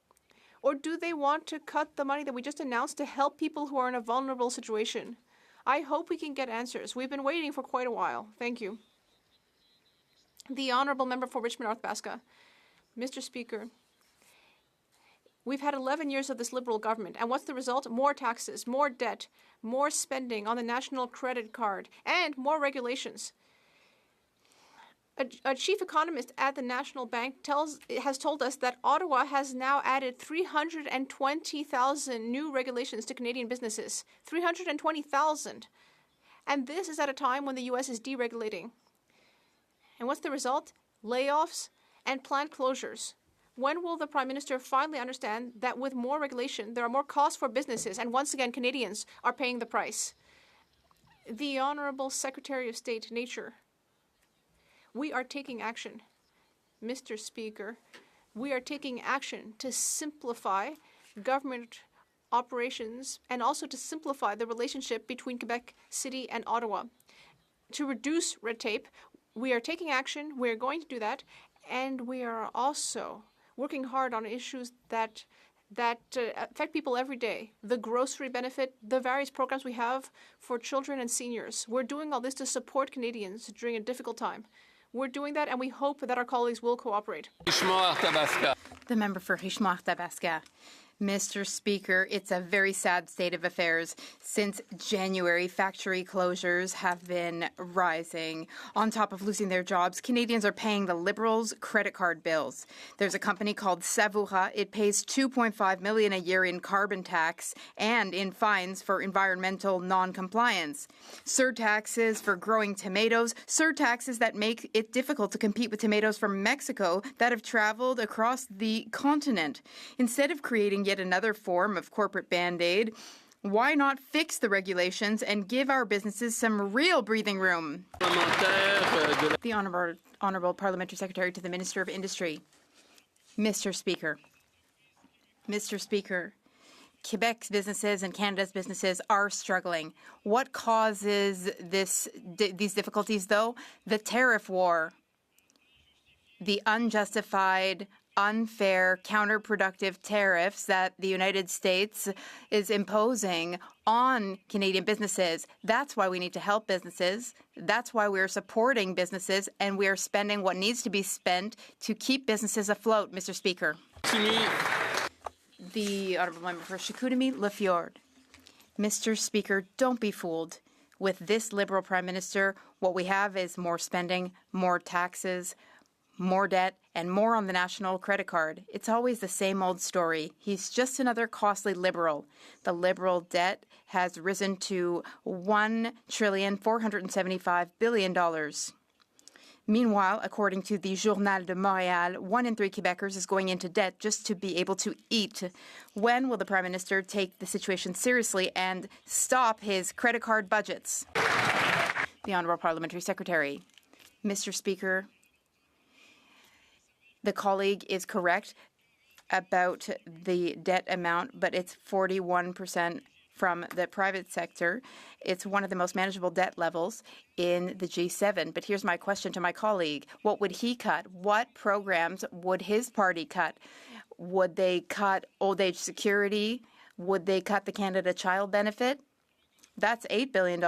Or do they want to cut the money that we just announced to help people who are in a vulnerable situation? I hope we can get answers. We've been waiting for quite a while. Thank you. The Honourable Member for Richmond North Basca. Mr. Speaker, we've had 11 years of this Liberal government, and what's the result? More taxes, more debt, more spending on the national credit card, and more regulations. A chief economist at the National Bank has told us that Ottawa has now added 320,000 new regulations to Canadian businesses. 320,000. And this is at a time when the U.S. is deregulating. And what's the result? Layoffs and plant closures. When will the Prime Minister finally understand that with more regulation, there are more costs for businesses, and once again, Canadians are paying the price? The Honourable Secretary of State, Nature. We are taking action, Mr. Speaker. We are taking action to simplify government operations and also to simplify the relationship between Quebec City and Ottawa. To reduce red tape, we are taking action. We are going to do that. And we are also working hard on issues that affect people every day. The grocery benefit, the various programs we have for children and seniors. We're doing all this to support Canadians during a difficult time. We're doing that, and we hope that our colleagues will cooperate. The member for Richmond-Tabasca. Mr. Speaker, it's a very sad state of affairs. Since January, factory closures have been rising. On top of losing their jobs, Canadians are paying the Liberals' credit card bills. There's a company called Savoura. It pays $2.5 million a year in carbon tax and in fines for environmental non-compliance. Surtaxes for growing tomatoes, surtaxes that make it difficult to compete with tomatoes from Mexico that have traveled across the continent. Instead of creating yet another form of corporate band-aid, why not fix the regulations and give our businesses some real breathing room? The Honourable Parliamentary Secretary to the Minister of Industry. Mr. Speaker, Quebec's businesses and Canada's businesses are struggling. What causes these difficulties, though? The tariff war, the unjustified, unfair, counterproductive tariffs that the United States is imposing on Canadian businesses. That's why we need to help businesses. That's why we're supporting businesses, and we are spending what needs to be spent to keep businesses afloat, Mr. Speaker. The Honourable Member for Chicoutimi-Lafjord. Mr. Speaker, don't be fooled. With this Liberal Prime Minister, what we have is more spending, more taxes, more debt, and more on the national credit card. It's always the same old story. He's just another costly Liberal. The Liberal debt has risen to $1,475 billion. Meanwhile, according to the Journal de Montréal, 1 in 3 Quebecers is going into debt just to be able to eat. When will the Prime Minister take the situation seriously and stop his credit card budgets? The Honourable Parliamentary Secretary. Mr. Speaker, the colleague is correct about the debt amount, but it's 41% from the private sector. It's one of the most manageable debt levels in the G7. But here's my question to my colleague. What would he cut? What programs would his party cut? Would they cut old age security? Would they cut the Canada Child Benefit? That's $8 billion,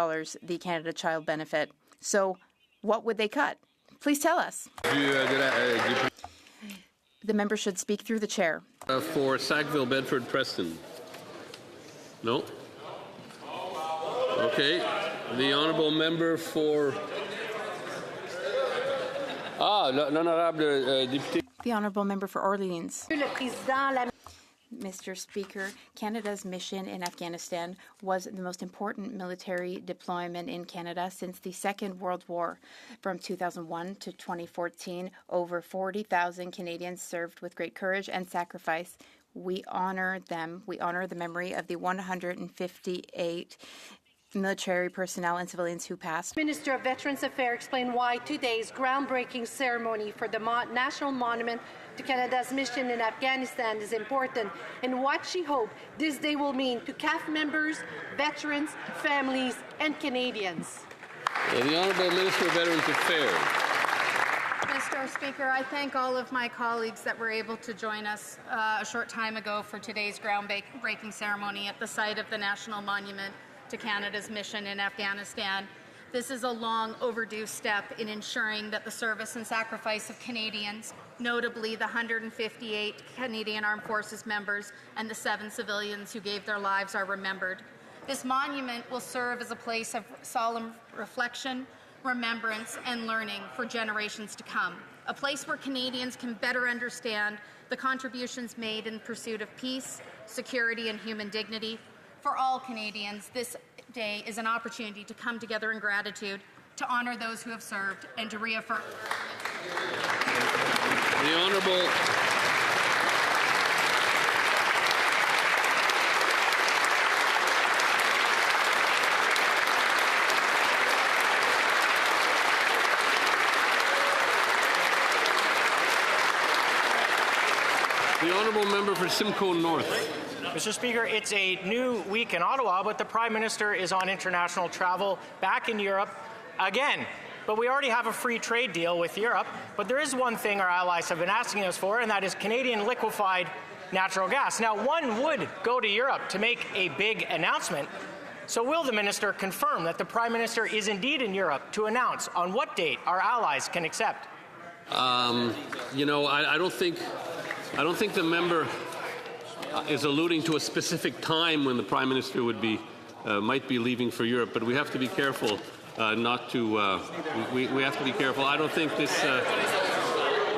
the Canada Child Benefit. So what would they cut? Please tell us. The member should speak through the chair. For Sackville, Bedford, Preston. No? Okay. The honourable member for... l'honorable député. The honourable member for Orleans. Mr. Speaker, Canada's mission in Afghanistan was the most important military deployment in Canada since the Second World War. From 2001 to 2014, over 40,000 Canadians served with great courage and sacrifice. We honor them. We honor the memory of the 158 military personnel and civilians who passed. Minister of Veterans Affairs explained why today's groundbreaking ceremony for the National Monument to Canada's mission in Afghanistan is important, and what she hoped this day will mean to CAF members, veterans, families, and Canadians. The Honourable Minister of Veterans Affairs. Mr. Speaker, I thank all of my colleagues that were able to join us a short time ago for today's groundbreaking ceremony at the site of the National Monument to Canada's mission in Afghanistan. This is a long overdue step in ensuring that the service and sacrifice of Canadians, notably the 158 Canadian Armed Forces members and the 7 civilians who gave their lives, are remembered. This monument will serve as a place of solemn reflection, remembrance, and learning for generations to come. A place where Canadians can better understand the contributions made in pursuit of peace, security, and human dignity. For all Canadians, this day is an opportunity to come together in gratitude, to honour those who have served, and to reaffirm. The Honourable member for Simcoe North. Mr. Speaker, it's a new week in Ottawa, but the Prime Minister is on international travel back in Europe again. But we already have a free trade deal with Europe. But there is one thing our allies have been asking us for, and that is Canadian liquefied natural gas. Now, one would go to Europe to make a big announcement. So will the Minister confirm that the Prime Minister is indeed in Europe to announce on what date our allies can accept? You know, I don't think the member is alluding to a specific time when the Prime Minister would be might be leaving for Europe, but we have to be careful not to. We have to be careful. I don't think this.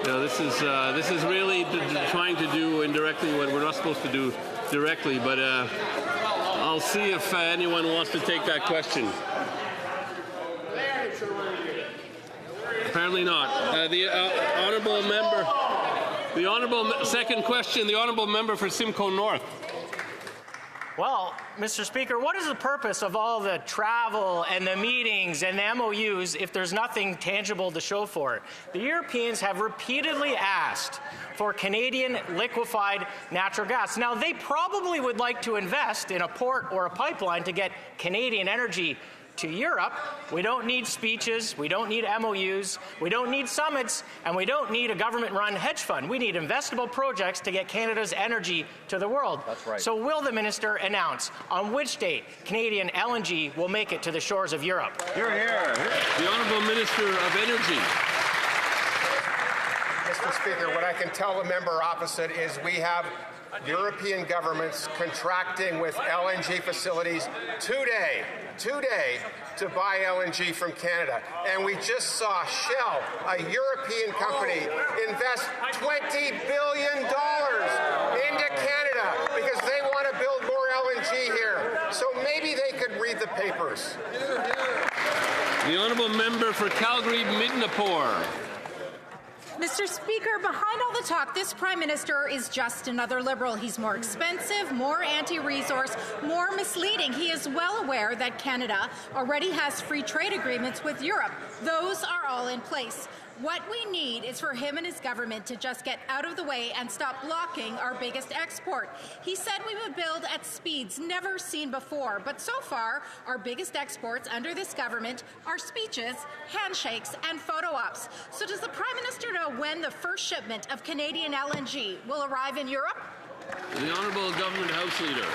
This is really trying to do indirectly what we're not supposed to do directly. But I'll see if anyone wants to take that question. Apparently not. The honourable member. The honourable second question. The honourable member for Simcoe North. Well, Mr. Speaker, what is the purpose of all the travel and the meetings and the MOUs if there's nothing tangible to show for it? The Europeans have repeatedly asked for Canadian liquefied natural gas. Now, they probably would like to invest in a port or a pipeline to get Canadian energy to Europe. We don't need speeches, we don't need MOUs, we don't need summits, and we don't need a government-run hedge fund. We need investable projects to get Canada's energy to the world. That's right. So will the minister announce on which date Canadian LNG will make it to the shores of Europe? Hear, hear. The Honourable Minister of Energy. Mr. Speaker, what I can tell the member opposite is we have European governments contracting with LNG facilities today to buy LNG from Canada. And we just saw Shell, a European company, invest $20 billion into Canada because they want to build more LNG here. So maybe they could read the papers. The Honourable Member for Calgary-Midnapore. Mr. Speaker, behind all the talk, this Prime Minister is just another Liberal. He's more expensive, more anti-resource, more misleading. He is well aware that Canada already has free trade agreements with Europe. Those are all in place. What we need is for him and his government to just get out of the way and stop blocking our biggest export. He said we would build at speeds never seen before, but so far, our biggest exports under this government are speeches, handshakes, and photo ops. So does the Prime Minister know when the first shipment of Canadian LNG will arrive in Europe? The Honourable Government House Leader.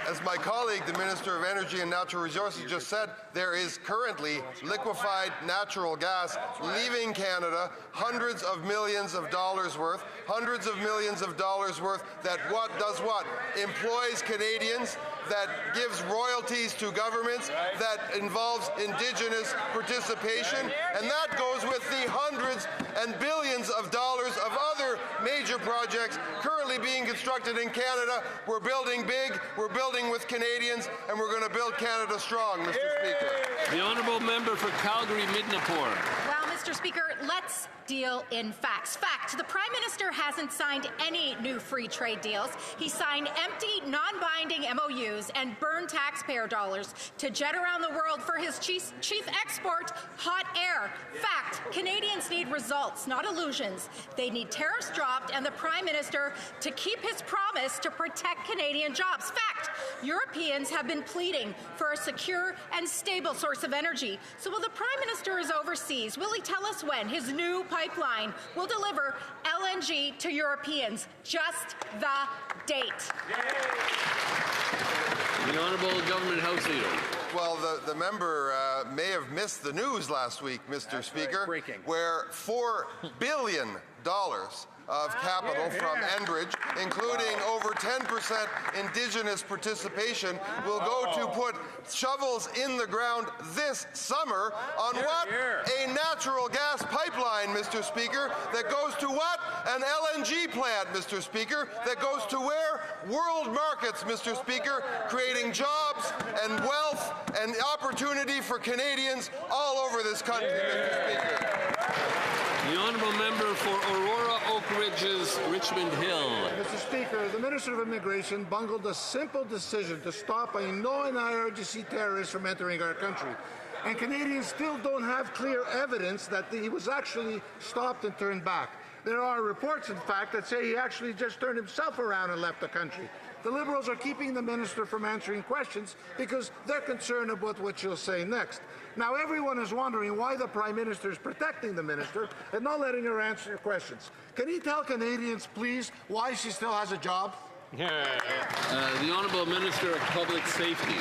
As my colleague, the Minister of Energy and Natural Resources, just said, there is currently liquefied natural gas leaving Canada, hundreds of millions of dollars worth, that does what? Employs Canadians, that gives royalties to governments, that involves Indigenous participation, and that goes with the hundreds and billions of dollars of other major projects currently being constructed in Canada. We're building big, we're building with Canadians, and we're going to build Canada strong, Mr. Speaker. The Honourable Member for Calgary-Midnapore. Well, Mr. Speaker, let's deal in facts. Fact, the Prime Minister hasn't signed any new free trade deals. He signed empty, non-binding MOUs and burned taxpayer dollars to jet around the world for his chief export, hot air. Fact, Canadians need results, not illusions. They need tariffs dropped and the Prime Minister to keep his promise to protect Canadian jobs. Fact, Europeans have been pleading for a secure and stable source of energy. So while the Prime Minister is overseas, will he tell us when his new pipeline will deliver LNG to Europeans? Just the date. The Honourable Government House Leader. Well, the member may have missed the news last week, Mr. Speaker, where $4 billion of capital from Enbridge, including over 10% Indigenous participation, will go to put shovels in the ground this summer on what? A natural gas pipeline, Mr. Speaker, that goes to what? An LNG plant, Mr. Speaker, that goes to where? World markets, Mr. Speaker, creating jobs and wealth and opportunity for Canadians all over this country, Mr. Speaker. The Honourable Member for Aurora Oak Ridges, Richmond Hill. Mr. Speaker, the Minister of Immigration bungled a simple decision to stop a known IRGC terrorist from entering our country. And Canadians still don't have clear evidence that he was actually stopped and turned back. There are reports, in fact, that say he actually just turned himself around and left the country. The Liberals are keeping the Minister from answering questions because they're concerned about what she'll say next. Now, everyone is wondering why the Prime Minister is protecting the Minister and not letting her answer your questions. Can he tell Canadians, please, why she still has a job? The Honourable Minister of Public Safety.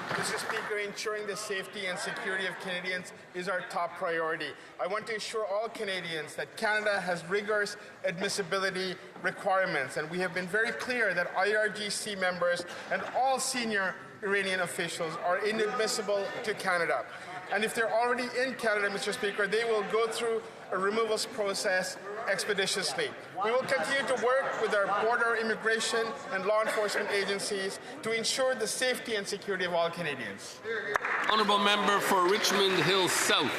Mr. Speaker, ensuring the safety and security of Canadians is our top priority. I want to assure all Canadians that Canada has rigorous admissibility requirements, and we have been very clear that IRGC members and all senior Iranian officials are inadmissible to Canada. And if they're already in Canada, Mr. Speaker, they will go through a removals process expeditiously. We will continue to work with our border immigration and law enforcement agencies to ensure the safety and security of all Canadians. Honourable Member for Richmond Hill South.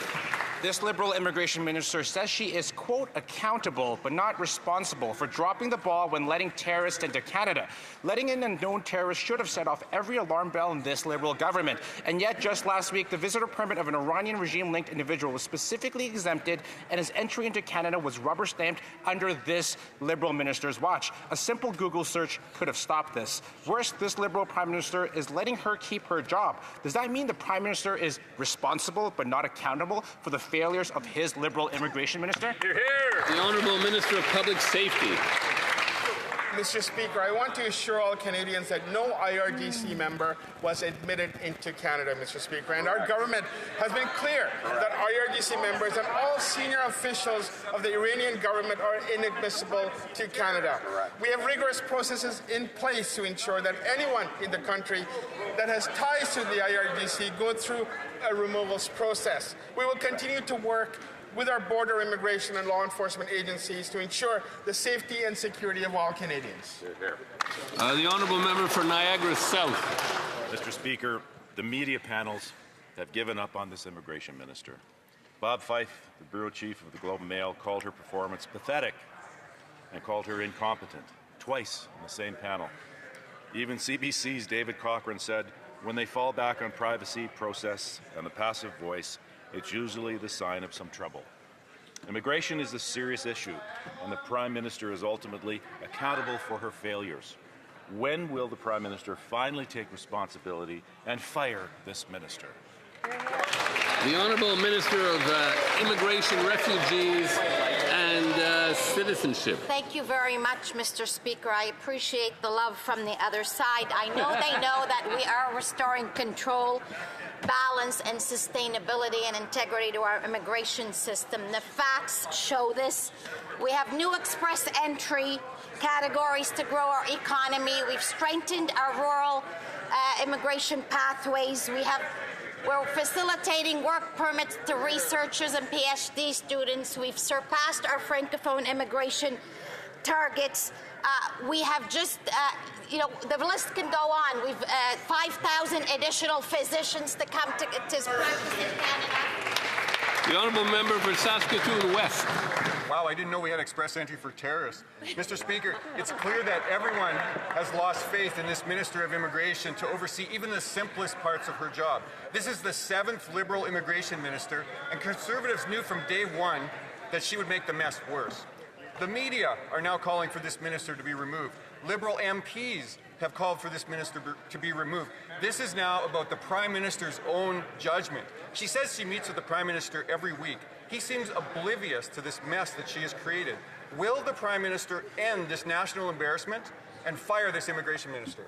This Liberal immigration minister says she is, quote, accountable but not responsible for dropping the ball when letting terrorists into Canada. Letting in a known terrorist should have set off every alarm bell in this Liberal government. And yet, just last week, the visitor permit of an Iranian regime-linked individual was specifically exempted, and his entry into Canada was rubber-stamped under this Liberal minister's watch. A simple Google search could have stopped this. Worse, this Liberal Prime Minister is letting her keep her job. Does that mean the Prime Minister is responsible but not accountable for the failures of his Liberal immigration minister? Hear, hear. The Honourable Minister of Public Safety. Mr. Speaker, I want to assure all Canadians that no IRGC member was admitted into Canada, Mr. Speaker, and our government has been clear that IRGC members and all senior officials of the Iranian government are inadmissible to Canada. We have rigorous processes in place to ensure that anyone in the country that has ties to the IRGC go through a removals process. We will continue to work with our border immigration and law enforcement agencies to ensure the safety and security of all Canadians. The Honourable Member for Niagara South. Mr. Speaker, the media panels have given up on this immigration minister. Bob Fife, the bureau chief of the Globe and Mail, called her performance pathetic and called her incompetent, twice in the same panel. Even CBC's David Cochrane said, when they fall back on privacy, process, and the passive voice, it's usually the sign of some trouble. Immigration is a serious issue, and the Prime Minister is ultimately accountable for her failures. When will the Prime Minister finally take responsibility and fire this minister? The Honourable Minister of Immigration, Refugees and Citizenship. Thank you very much, Mr. Speaker. I appreciate the love from the other side. I know they know that we are restoring control, balance, and sustainability and integrity to our immigration system. The facts show this. We have new express entry categories to grow our economy. We've strengthened our rural immigration pathways. We're facilitating work permits to researchers and PhD students. We've surpassed our Francophone immigration targets. We have just, the list can go on. We've 5,000 additional physicians to come to practice in Canada. The Honourable Member for Saskatoon West. Wow, I didn't know we had express entry for terrorists. Mr. Speaker, it's clear that everyone has lost faith in this Minister of Immigration to oversee even the simplest parts of her job. This is the 7th Liberal immigration minister, and Conservatives knew from day one that she would make the mess worse. The media are now calling for this minister to be removed. Liberal MPs have called for this minister to be removed. This is now about the Prime Minister's own judgment. She says she meets with the Prime Minister every week. He seems oblivious to this mess that she has created. Will the Prime Minister end this national embarrassment and fire this immigration minister?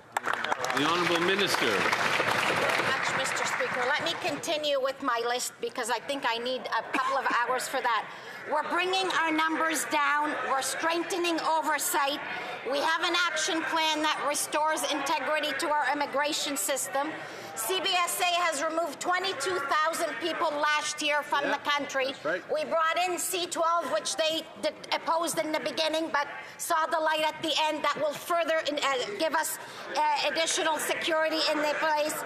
The Honourable Minister. Thank you very much, Mr. Speaker. Let me continue with my list because I think I need a couple of hours for that. We're bringing our numbers down. We're strengthening oversight. We have an action plan that restores integrity to our immigration system. CBSA has removed 22,000 people last year from the country. Right. We brought in C-12, which they opposed in the beginning, but saw the light at the end. That will further give us additional security in the place.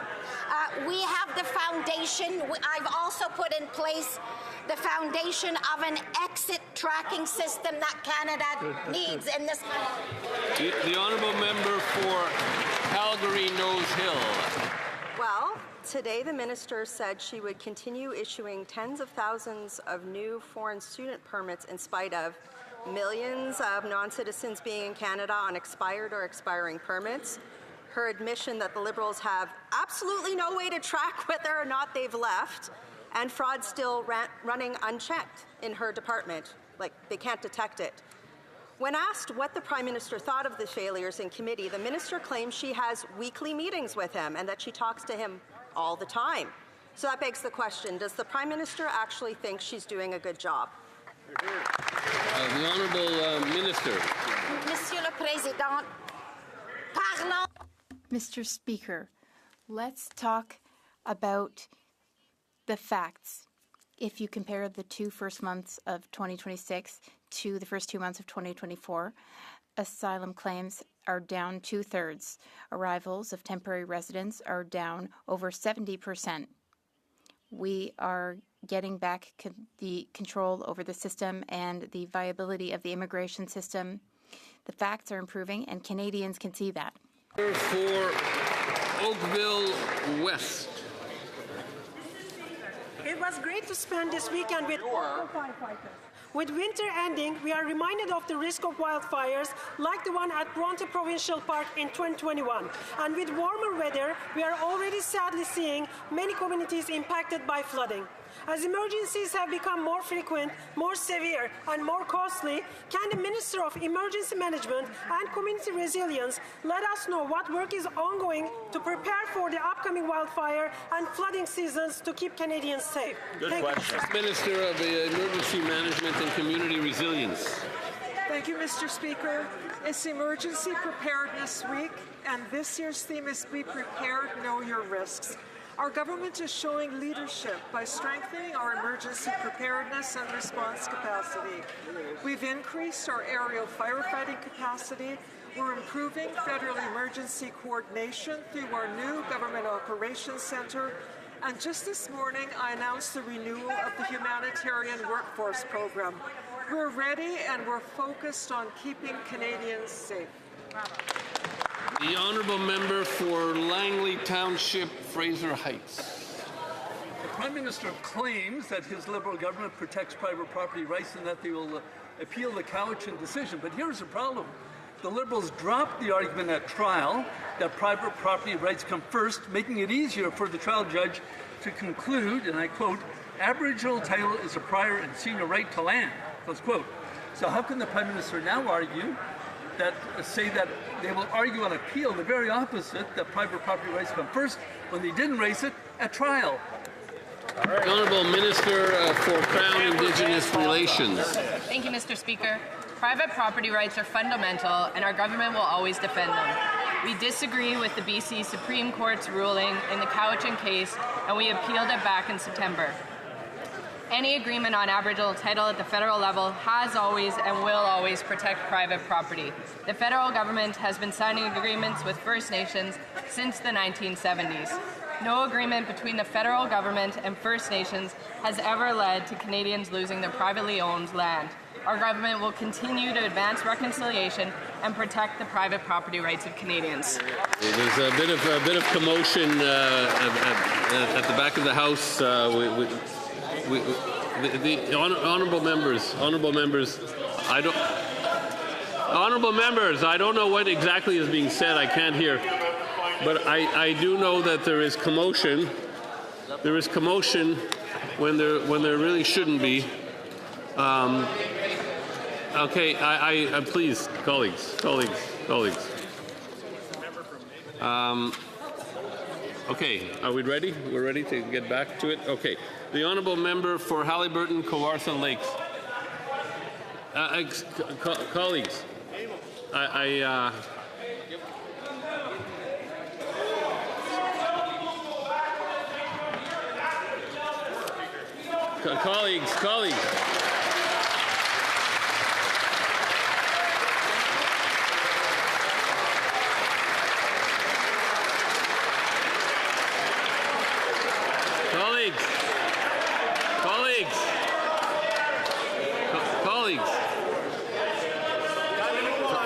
We have the foundation. I've also put in place the foundation of an exit tracking system that Canada needs in this country. The Honourable Member for Calgary Nose Hill. Well, today the minister said she would continue issuing tens of thousands of new foreign student permits in spite of millions of non-citizens being in Canada on expired or expiring permits. Her admission that the Liberals have absolutely no way to track whether or not they've left, and fraud still running unchecked in her department, like they can't detect it. When asked what the Prime Minister thought of the failures in committee, the minister claims she has weekly meetings with him and that she talks to him all the time. So that begs the question, does the Prime Minister actually think she's doing a good job? The Honourable Minister. Monsieur le Président, parlons. Mr. Speaker, let's talk about the facts. If you compare the first months of 2026 to the first 2 months of 2024, asylum claims are down 2/3. Arrivals of temporary residents are down over 70%. We are getting back the control over the system and the viability of the immigration system. The facts are improving, and Canadians can see that. For Oakville West. It was great to spend this weekend with winter ending, we are reminded of the risk of wildfires like the one at Bronte Provincial Park in 2021. And with warmer weather, we are already sadly seeing many communities impacted by flooding. As emergencies have become more frequent, more severe, and more costly, can the Minister of Emergency Management and Community Resilience let us know what work is ongoing to prepare for the upcoming wildfire and flooding seasons to keep Canadians safe? Good question. Minister of Emergency Management and Community Resilience. Thank you, Mr. Speaker. It's Emergency Preparedness Week, and this year's theme is Be Prepared, Know Your Risks. Our government is showing leadership by strengthening our emergency preparedness and response capacity. We've increased our aerial firefighting capacity. We're improving federal emergency coordination through our new Government Operations Center. And just this morning, I announced the renewal of the Humanitarian Workforce Program. We're ready and we're focused on keeping Canadians safe. The Honourable Member for Langley Township, Fraser Heights. The Prime Minister claims that his Liberal government protects private property rights and that they will appeal the Cowichan decision. But here's the problem. The Liberals dropped the argument at trial that private property rights come first, making it easier for the trial judge to conclude, and I quote, Aboriginal title is a prior and senior right to land, close quote. So how can the Prime Minister now argue that say that they will argue on appeal the very opposite, that private property rights come first, when they didn't raise it at trial? The Honourable Minister for Crown Indigenous Relations. Thank you, Mr. Speaker. Private property rights are fundamental, and our government will always defend them. We disagree with the BC Supreme Court's ruling in the Cowichan case, and we appealed it back in September. Any agreement on Aboriginal title at the federal level has always and will always protect private property. The federal government has been signing agreements with First Nations since the 1970s. No agreement between the federal government and First Nations has ever led to Canadians losing their privately owned land. Our government will continue to advance reconciliation and protect the private property rights of Canadians. There's a bit of commotion at the back of the House. The honourable members, I don't know what exactly is being said. I can't hear, but I do know that there is commotion. There is commotion when there really shouldn't be. Okay, I please, colleagues. Okay, are we ready? We're ready to get back to it? Okay. The Honourable Member for Halliburton, Kawartha Lakes. Colleagues, colleagues.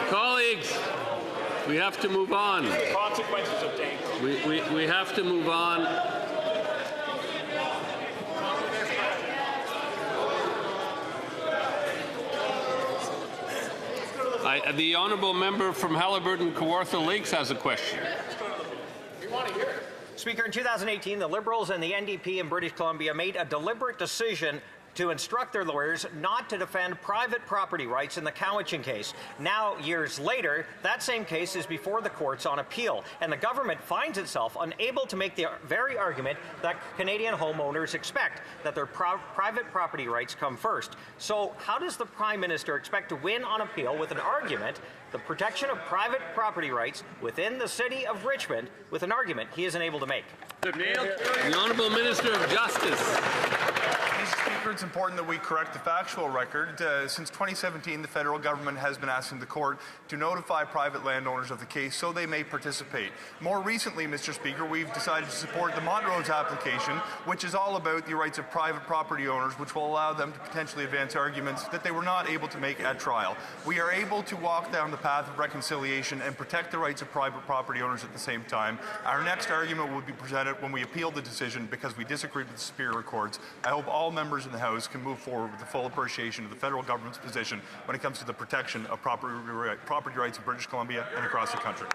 Colleagues, we have to move on. Consequences obtained. We have to move on. The Honourable Member from Halliburton, Kawartha Lakes has a question. We want to hear it. Speaker, in 2018, the Liberals and the NDP in British Columbia made a deliberate decision to instruct their lawyers not to defend private property rights in the Cowichan case. Now, years later, that same case is before the courts on appeal, and the government finds itself unable to make the very argument that Canadian homeowners expect, that their private property rights come first. So how does the Prime Minister expect to win on appeal with an argument, the protection of private property rights within the city of Richmond, with an argument he isn't able to make? The Honourable Minister of Justice. Speaker, it's important that we correct the factual record. Since 2017, the federal government has been asking the court to notify private landowners of the case so they may participate. More recently, Mr. Speaker, we've decided to support the Montrose application, which is all about the rights of private property owners, which will allow them to potentially advance arguments that they were not able to make at trial. We are able to walk down the path of reconciliation and protect the rights of private property owners at the same time. Our next argument will be presented when we appeal the decision because we disagreed with the Superior Courts. I hope all members in the House can move forward with the full appreciation of the federal government's position when it comes to the protection of property rights in British Columbia and across the country.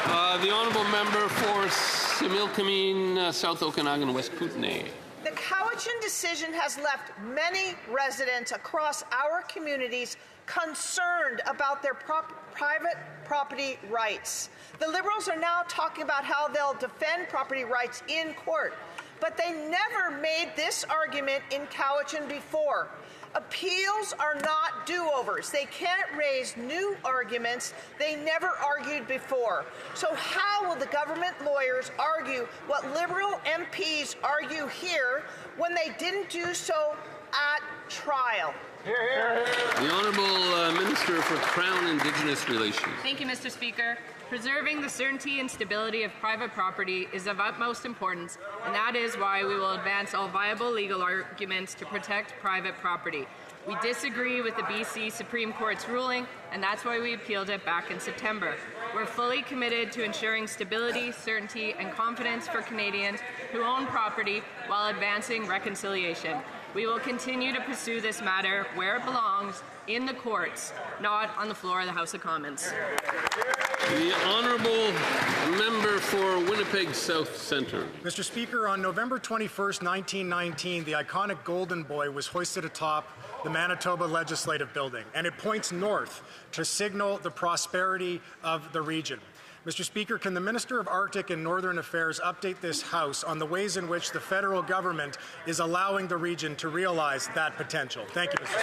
The honourable member for Similkameen, South Okanagan, West Kootenay. The Cowichan decision has left many residents across our communities concerned about their private property rights. The Liberals are now talking about how they'll defend property rights in court, but they never made this argument in Cowichan before. Appeals are not do-overs. They can't raise new arguments they never argued before. So how will the government lawyers argue what Liberal MPs argue here when they didn't do so at trial? The Honourable Minister for Crown Indigenous Relations. Thank you, Mr. Speaker. Preserving the certainty and stability of private property is of utmost importance, and that is why we will advance all viable legal arguments to protect private property. We disagree with the BC Supreme Court's ruling, and that's why we appealed it back in September. We're fully committed to ensuring stability, certainty, and confidence for Canadians who own property while advancing reconciliation. We will continue to pursue this matter where it belongs, in the courts, not on the floor of the House of Commons. The honourable member for Winnipeg South Centre. Mr. Speaker, on November 21st, 1919, the iconic Golden Boy was hoisted atop the Manitoba Legislative Building, and it points north to signal the prosperity of the region. Mr. Speaker, can the Minister of Arctic and Northern Affairs update this House on the ways in which the federal government is allowing the region to realize that potential? Thank you, Mr.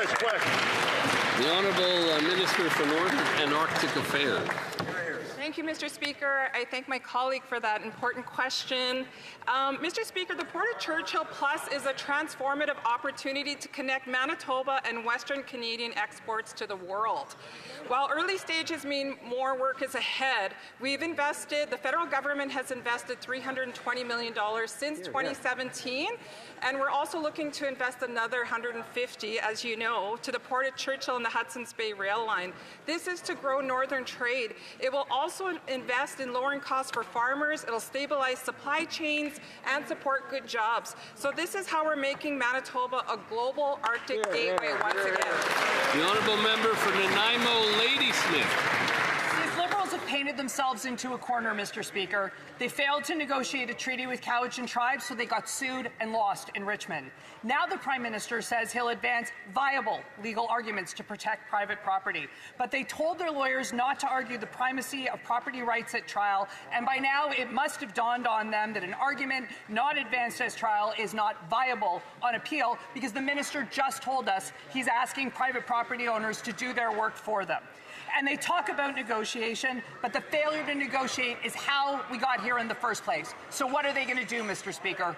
Speaker. The Honourable Minister for Northern and Arctic Affairs. Thank you, Mr. Speaker. I thank my colleague for that important question. Mr. Speaker, the Port of Churchill Plus is a transformative opportunity to connect Manitoba and Western Canadian exports to the world. While early stages mean more work is ahead, the federal government has invested $320 million since 2017, and we're also looking to invest another $150, as you know, to the Port of Churchill and the Hudson's Bay Rail Line. This is to grow northern trade. It will also invest in lowering costs for farmers. It'll stabilize supply chains and support good jobs. So this is how we're making Manitoba a global Arctic gateway once again. The honourable member for Nanaimo, Ladysmith. These Liberals have painted themselves into a corner, Mr. Speaker. They failed to negotiate a treaty with Cowichan tribes, so they got sued and lost in Richmond. Now the Prime Minister says he'll advance viable legal arguments to protect private property. But they told their lawyers not to argue the primacy of property rights at trial, and by now it must have dawned on them that an argument not advanced as trial is not viable on appeal, because the Minister just told us he's asking private property owners to do their work for them. And they talk about negotiation, but the failure to negotiate is how we got here in the first place. So what are they going to do, Mr. Speaker?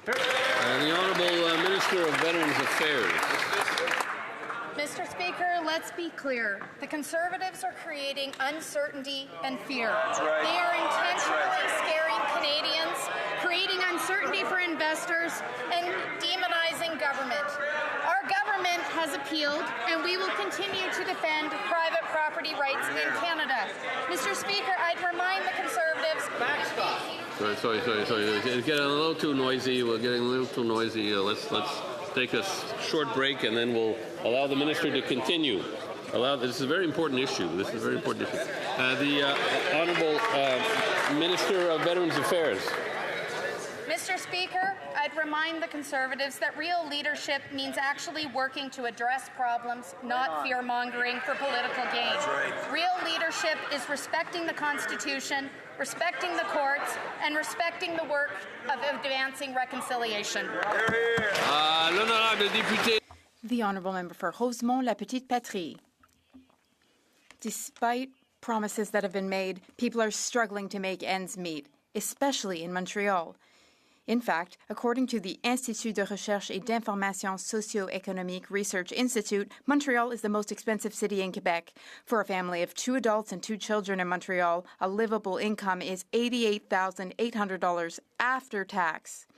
And the Honourable Minister of Veterans Affairs. Mr. Speaker, let's be clear. The Conservatives are creating uncertainty and fear. Right. They are intentionally scaring Canadians, creating uncertainty for investors, and demonizing government. Our government has appealed, and we will continue to defend private property rights in Canada. Mr. Speaker, I'd remind the Conservatives... Sorry. It's getting a little too noisy. We're getting a little too noisy. Let's take a short break, and then we'll allow the Minister to continue. This is a very important issue. The Honourable Minister of Veterans Affairs. Mr. Speaker, I'd remind the Conservatives that real leadership means actually working to address problems, not fear-mongering for political gain. Real leadership is respecting the Constitution, respecting the courts, and respecting the work of advancing reconciliation. The Honourable Member for Rosemont-La Petite Patrie. Despite promises that have been made, people are struggling to make ends meet, especially in Montreal. In fact, according to the Institut de Recherche et d'Information Socio-Économique Research Institute, Montreal is the most expensive city in Quebec. For a family of 2 adults and 2 children in Montreal, a livable income is $88,800 after tax.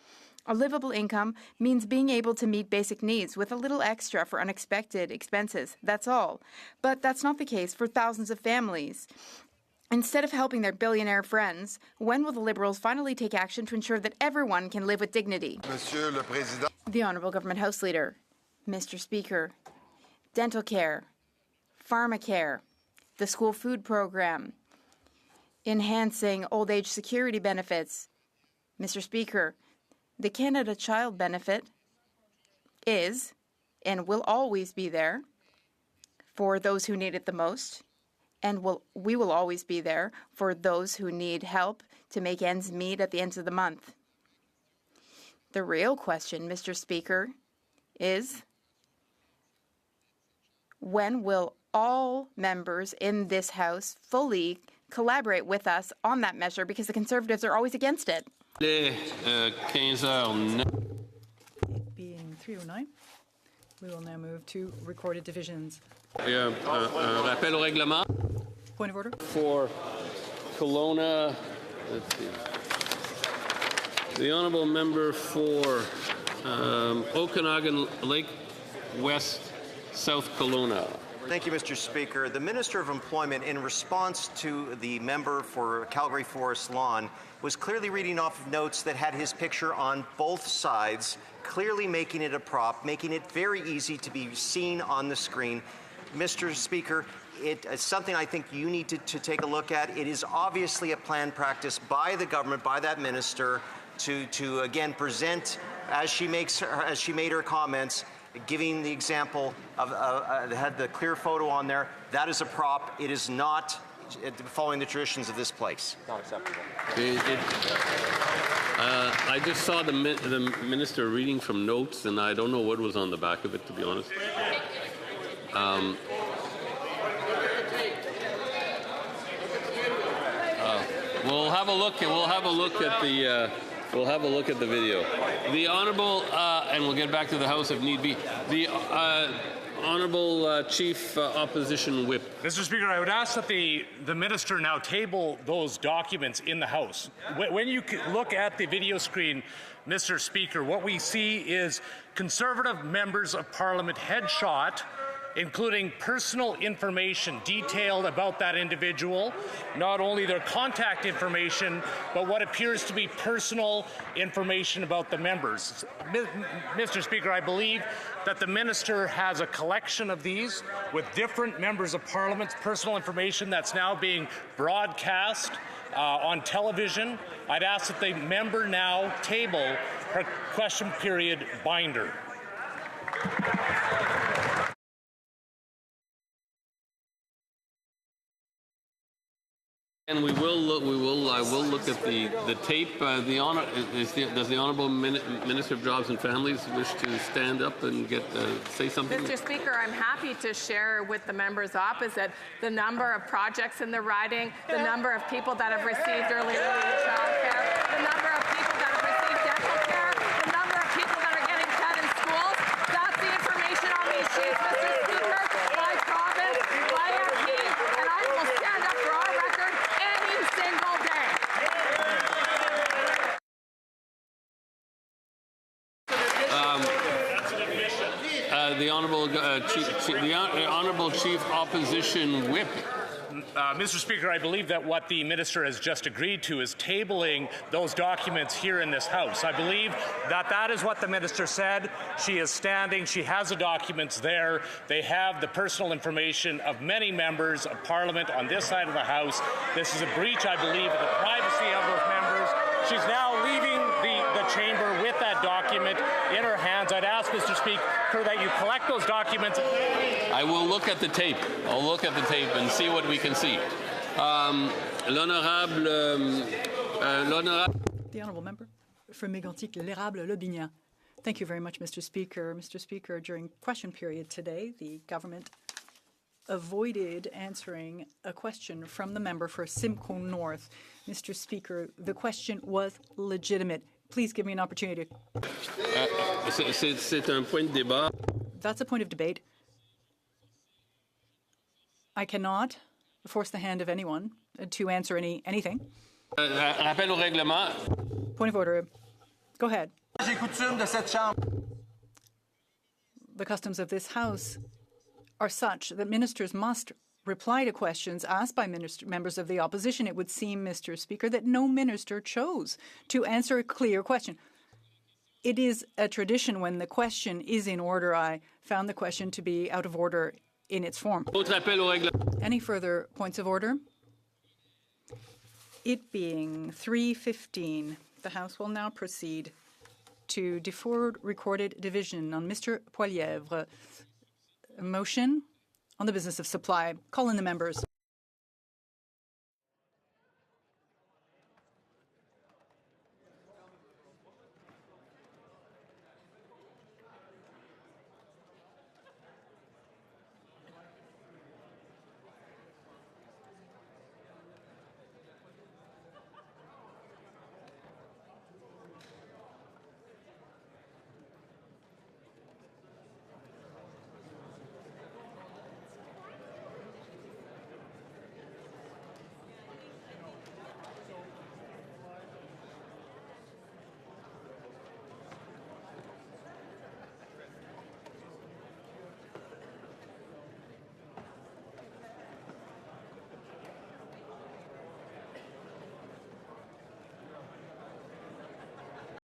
A livable income means being able to meet basic needs with a little extra for unexpected expenses. That's all. But that's not the case for thousands of families. Instead of helping their billionaire friends, when will the Liberals finally take action to ensure that everyone can live with dignity? Monsieur le Président. The Honourable Government House Leader. Mr. Speaker, dental care, pharmacare, the school food program, enhancing old age security benefits. Mr. Speaker, the Canada Child Benefit is and will always be there for those who need it the most. And we will always be there for those who need help to make ends meet at the end of the month. The real question, Mr. Speaker, is when will all members in this House fully collaborate with us on that measure, because the Conservatives are always against it? Being 3:09, we will now move to recorded divisions. Rappel au règlement. Point of order. For Kelowna, let's see. The honourable member for Okanagan Lake West, South Kelowna. Thank you, Mr. Speaker. The Minister of Employment, in response to the member for Calgary Forest Lawn, was clearly reading off of notes that had his picture on both sides, clearly making it a prop, making it very easy to be seen on the screen. Mr. Speaker, it's something I think you need to take a look at. It is obviously a planned practice by the government, by that minister, to again present as she made her comments, giving the example of had the clear photo on there. That is a prop. It is not following the traditions of this place. Not acceptable. I just saw the minister reading from notes, and I don't know what was on the back of it, to be honest. We'll have a look. We'll have a look at the. We'll have a look at the video. The honourable, and we'll get back to the House if need be. The honourable Chief Opposition Whip. Mr. Speaker, I would ask that the minister now table those documents in the House. When you look at the video screen, Mr. Speaker, what we see is Conservative members of Parliament headshot, including personal information detailed about that individual, not only their contact information, but what appears to be personal information about the members. Mr. Speaker, I believe that the minister has a collection of these with different members of Parliament's personal information that's now being broadcast on television. I'd ask that the member now table her question period binder. And I will look at the tape. Does the Honourable Minister of Jobs and Families wish to stand up and say something? Mr. Speaker, I'm happy to share with the members opposite the number of projects in the riding, the number of people that have received early child care, the number of people that have received dental care, the number of people that are getting fed in schools. That's the information on these sheets, Mr. Speaker, by province, by MP, and I will stand up for our record any single day. The Honourable Chief Opposition Whip. Mr. Speaker, I believe that what the minister has just agreed to is tabling those documents here in this House. I believe that that is what the minister said. She is standing. She has the documents there. They have the personal information of many members of Parliament on this side of the House. This is a breach, I believe, of the privacy of those members. She's now leaving the chamber with that document in her hands. I'd ask, Mr. Speaker, that you collect those documents. I will look at the tape. I'll look at the tape and see what we can see. L'honorable. The honourable member for Mégantic, l'érable, Le Bignan. Thank you very much, Mr. Speaker. Mr. Speaker, during question period today, the government avoided answering a question from the member for Simcoe North. Mr. Speaker, the question was legitimate. Please give me an opportunity. C'est un point de débat. That's a point of debate. I cannot force the hand of anyone to answer anything. Rappel au règlement. Point of order. Go ahead. The customs of this House are such that ministers must reply to questions asked by members of the opposition. It would seem, Mr. Speaker, that no minister chose to answer a clear question. It is a tradition when the question is in order. I found the question to be out of order in its form. Any further points of order? It being 3:15, the House will now proceed to deferred recorded division on Mr. Poilievre. A motion on the business of supply. Call in the members.